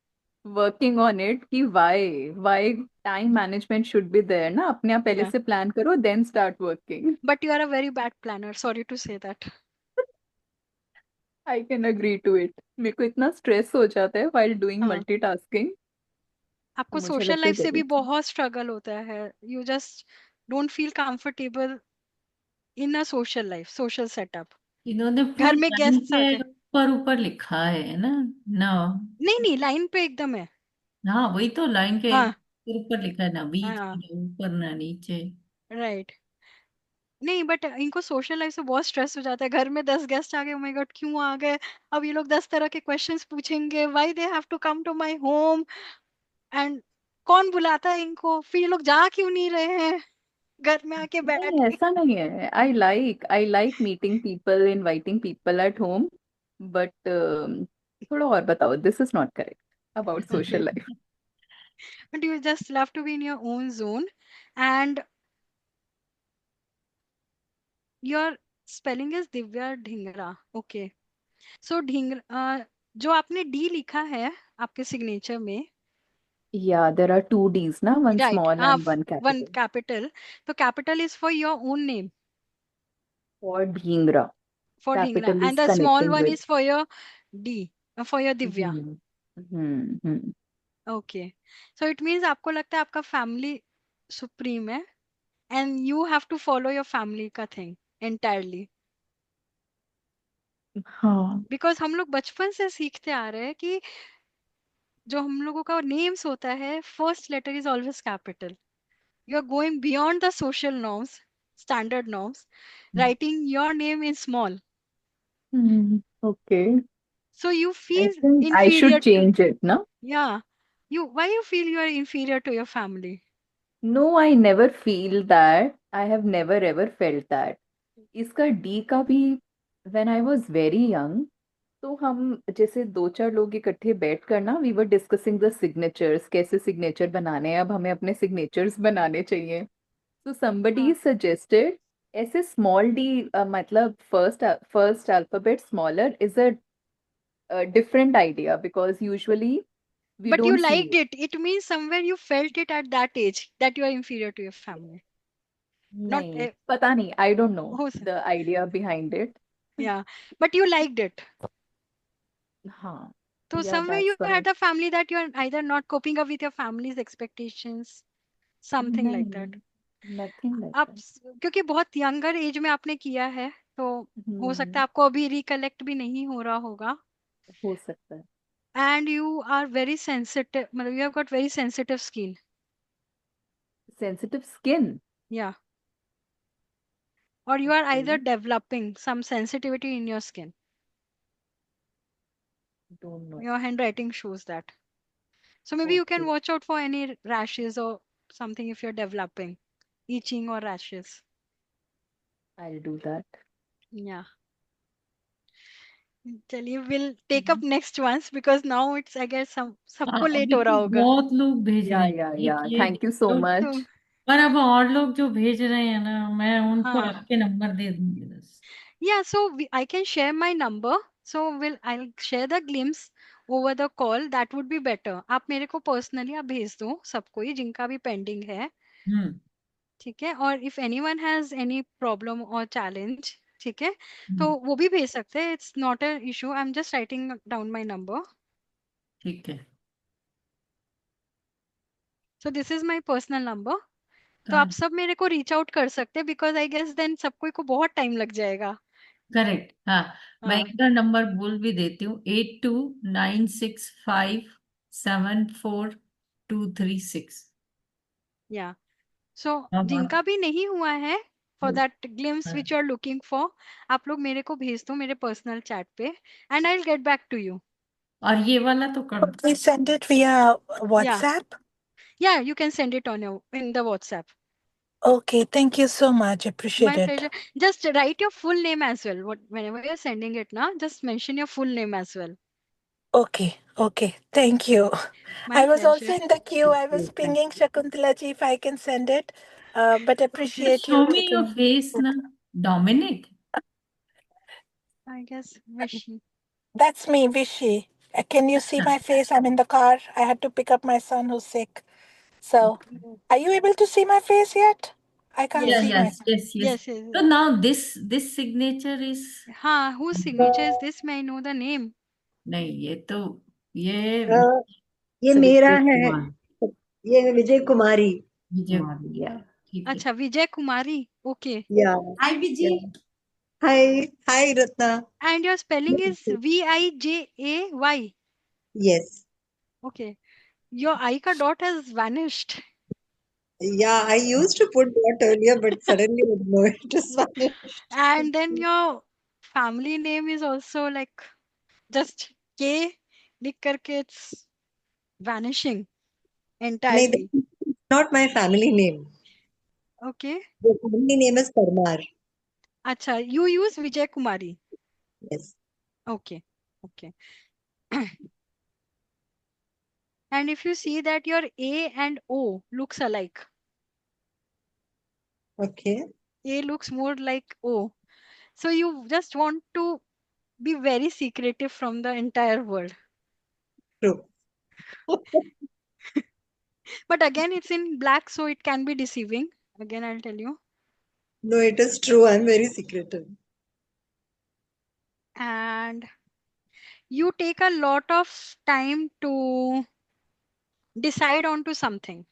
working on it कि why time management should be there ना, अपने आप पहले या, से plan करो then start working. But you are a very bad planner, sorry to say that. I can agree to it. मेरे को इतना stress हो जाता है while doing हाँ, multitasking. तो आपको मुझे सोशल लगता है लाइफ से भी जरूरत है. बहुत स्ट्रगल होता है. You just don't feel comfortable in a social life, social setup. इन्होंने घर फुल में लाइन गेस्ट्स आ पे गए. ऊपर ऊपर लिखा है ना ना नहीं नहीं, लाइन पे एकदम है. हाँ वही तो लाइन के हाँ, ऊपर लिखा है ना बीच हाँ, में ना ऊपर ना नीचे राइट. नहीं, बट इनको सोशल लाइफ से बहुत स्ट्रेस हो जाता है. घर में 10 गेस्ट आ गए, ओ माय गॉड क्यों आ गए, अब ये लोग 10 तरह के क्वेश्चंस पूछेंगे, why they have to come to my home, and कौन बुलाता है इनको, फिर ये लोग जा क्यों नहीं रहे हैं घर में आके बैठ नहीं के. ऐसा नहीं है. I like meeting people, inviting people at home, but थोड़ा और बताओ. This is not correct about social life. But you just love to be in your own zone. And your spelling is Divya Dhingra. Okay, so Dhingra, जो आपने D लिखा है आपके signature में, Yeah, there are two D's ना, one राइट, small हाँ, and one one capital. Capital, तो capital is for your own name. और Dhingra. for Dhingra. Capital And is the small connecting one with. is for your D, for your Divya. Hmm. Hmm. Hmm. Okay. So it means आपको लगता है आपका family supreme है and you have to follow your family का thing entirely. हाँ. Because हम लोग बचपन से सीखते आ रहे हैं कि जो हम लोगों का names होता है first letter is always capital. You are going beyond the social norms, standard norms, writing your name in small. Hmm. Okay. So you I feel think I inferior should to, change it, no? yeah. Why you feel you are inferior to your family? No, I never feel that. I have never ever felt that. इसका D का भी when I was very young, तो हम जैसे दो चार लोग इकट्ठे बैठ कर ना we were discussing the signatures, कैसे सिग्नेचर बनाने हैं, अब हमें अपने सिग्नेचर्स बनाने चाहिए. So somebody हाँ. suggested ऐसे small d मतलब first alphabet smaller is a different idea because usually we But you don't see liked it. it. It means somewhere you felt it at that age that you are inferior to your family. Not नहीं पता नहीं, I don't know हो the idea behind it. yeah, but you liked it. हाँ, So yeah, somewhere that's you why. had a family that you are either not coping up with your family's expectations, something like that. नहीं, nothing like आप that. क्योंकि बहुत younger age में आपने किया है तो हो सकता है आपको अभी रिकलेक्ट भी नहीं हो रहा होगा. हो सकता है. And you are very sensitive, मतलब you have got very sensitive skin. Sensitive skin. Yeah. Or you are either Okay. developing some sensitivity in your skin. Don't know. Your handwriting shows that. So maybe you can Okay, watch out for any rashes or something if you're developing itching or rashes. I'll do that. Yeah. चलिए we'll take up next ones because now it's I guess some हाँ, सबको late अभी हो रहा तो होगा. बहुत लोग भेज रहे Yeah, हैं. yeah, एक yeah. ये Thank you so तो, much. तो पर अब और लोग जो भेज रहे हैं ना, मैं उनको हाँ. आपके नंबर दे दूंगी बस. Yeah, so I can share my number. So I'll share the glimpse over the call. That would be better. आप मेरे को personally आप भेज दो सबको ही जिनका भी pending है. हम्म. ठीक है. और if anyone has any problem or challenge, ठीक है, तो हम्म, वो भी भेज सकते हैं. It's not an issue. I'm just writing down my number. ठीक है. So this is my personal number. तो हाँ, आप सब मेरे को reach out कर सकते हैं because I guess then सबको को बहुत time लग जाएगा. करेक्ट. हाँ, मैं हाँ. इनका नंबर बोल भी देती हूँ. 8296574236. Yeah. So हाँ, जिनका भी नहीं हुआ है for हाँ, that glimpse which you are looking for, आप लोग मेरे को भेज दो मेरे personal chat पे and I'll get back to you. और ये वाला तो कर दो. We send it via Yeah. WhatsApp. Yeah, you can send it on your in the WhatsApp. Okay, thank you so much. Appreciate My it. pleasure. Just write your full name as well. Whenever you're sending it now, just mention your full name as well. Okay, okay. Thank you. My I was also pleasure. in the queue. I was pinging Shakuntala ji if I can send it. But appreciate show you me your taking. Face ना. Dominic. I guess Vishi. That's me, Vishy. Can you see my face? I'm in the car. I had to pick up my son who's sick. So, are you able to see my face yet? I can't Yeah, Yes. see yes, myself. yes, yes. Yes. Yes. So now this signature is. हाँ, whose signature is this? May I know the name? नहीं, ये अ, ये मेरा विजय है, कुमार. ये विजय कुमारी. Vijay Kumar, Yeah. ठीक है. अच्छा, Vijay Kumari. Okay. Yeah Hi, Vijay. Hi hi Ratna. And your spelling is Vijay. Yes Okay. Your I ka dot has vanished. Yeah I used to put that earlier but suddenly no it is vanished. And then your family name is also like just K लिख करके it's vanishing नहीं, entirely. Not my family name. Okay. The family name is Parmar. अच्छा, you use Vijay Kumari. Yes. Okay. Okay. And if you see that your A and O looks alike, okay. A looks more like O. So you just want to be very secretive from the entire world. True. But again, it's in black, so it can be deceiving. Again, I'll tell you. No, it is true. I am very secretive. and you take a lot of time to decide onto something,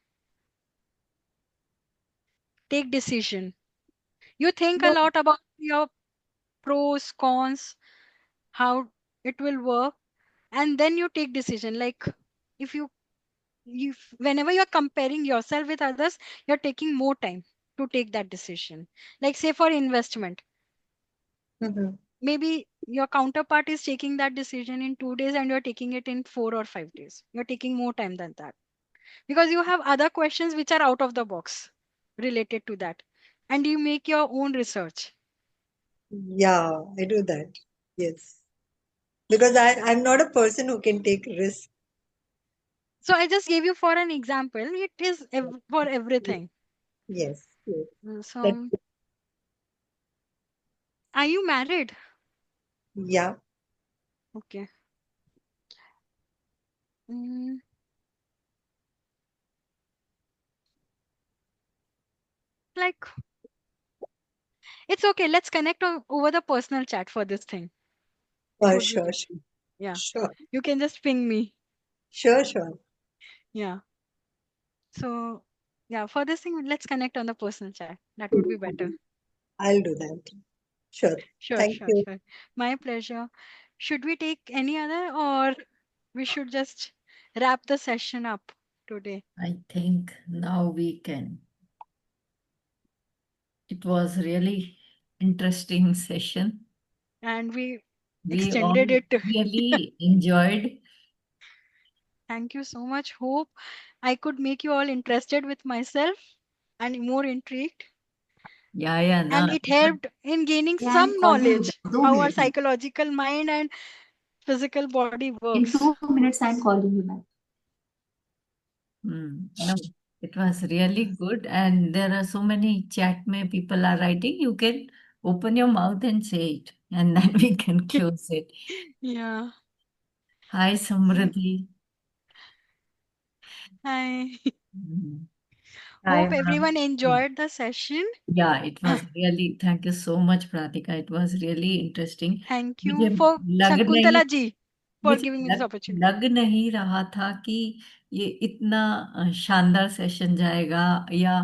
take decision. You think a No. lot about your pros, cons, how it will work, and then you take decision. Like if you whenever you're comparing yourself with others, you're taking more time to take that decision. Like say for investment, Mhm. maybe your counterpart is taking that decision in 2 days and you're taking it in 4 or 5 days. You're taking more time than that because you have other questions which are out of the box related to that, and you make your own research. Yeah, I do that. Yes. Because I'm not a person who can take risk. So I just gave you for an example. It is for everything. Yes. Yes. That, So are you married? yeah. Okay. Mm, like it's okay. Let's connect over the personal chat for this thing. It would be Sure, better. sure. Yeah. Sure. You can just ping me. Sure, sure. Yeah. So yeah, for this thing, let's connect on the personal chat. That would be better. I'll do that. Sure. Sure, Thank sure, you. sure. My pleasure. Should we take any other, or we should just wrap the session up today? I think now we can. It was really interesting session. And we We all extended it. really enjoyed. Thank you so much. Hope I could make you all interested with myself and more intrigued. Yeah, yeah, And no. it helped in gaining And some call you in knowledge 2 minutes. how our psychological mind and physical body In works. 2 minutes, I'm calling you back. No, it was really good. And there are so many chat में people are writing. You can open your mouth and say it, and then we can close it. Yeah. Hi, Samriddhi. Hi. Mm. Hi, Hope ma'am. everyone enjoyed the session. Yeah, it was really, thank you so much, Pradhika. It was really interesting. Thank मुझे you for लग नहीं Shakuntala ji for मुझे giving me this लग opportunity. लग नहीं रहा था कि ये इतना शानदार सेशन जाएगा, या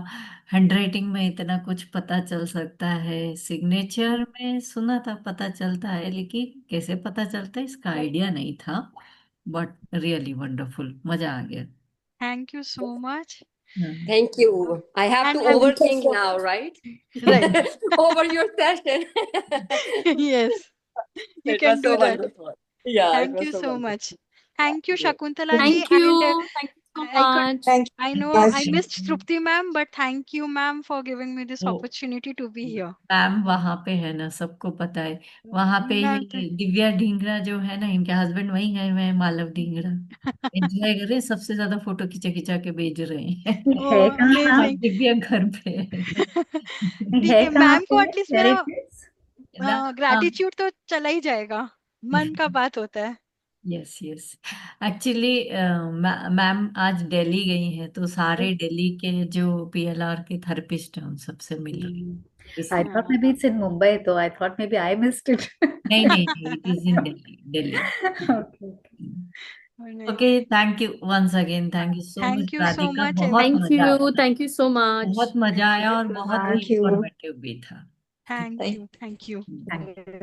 हैंडराइटिंग में इतना कुछ पता चल सकता है। सिग्नेचर में सुना था पता चलता है, लेकिन कैसे पता चलता है इसका आइडिया नहीं था। बट रियली वंडरफुल, मजा आ गया। Thank you so much. हाँ। Thank you. I have to And overthink now, right? right. Over your session. Yes, you It can was so do that. wonderful. Yeah, it Thank was you so so wonderful. much. Thank you, Great. Shakuntala ji. Thank And you. Thank you so I could, much. Thank I you know very I much. missed Trupti ma'am, but thank you, ma'am, for giving me this वो opportunity to be here. Ma'am वहां पे है ना, सबको पता है। वहां पे Ma'am, ये दिव्या ढींगरा जो है ना, इनके हस्बैंड वहीं गए हुए हैं, मालव ढींगरा। एंजॉय कर रहे हैं, सबसे ज्यादा फोटो खिंचा खिंचा के भेज रहे हैं। है oh, कहाँ और मैम? amazing. दिव्या घर पे है। ठीक है है, कहाँ मैम को पे? एटलीस्ट वेयर मेरा इट इज? ना। हाँ। ग्रैटिट्यूड तो चला ही जाएगा, मन का बात होता है। Yes yes. एक्चुअली मैम आज दिल्ली गई हैं, तो सारे दिल्ली के जो पीएलआर के थेरेपिस्ट हैं उन सबसे मिल रही I इसलिए। thought हाँ, maybe it's in Mumbai, though. I thought maybe I missed it. नहीं नहीं नहीं, it is in Delhi, Delhi. Okay. नहीं, okay, thank you once again, thank you so much thank you so Radhika, much बहुत Thank मजा everyone. आया you. था। Thank you so बहुत much. मजा आया और बहुत ही Thank you. इंफॉर्मेटिव भी था। Thank you, thank you. Hmm.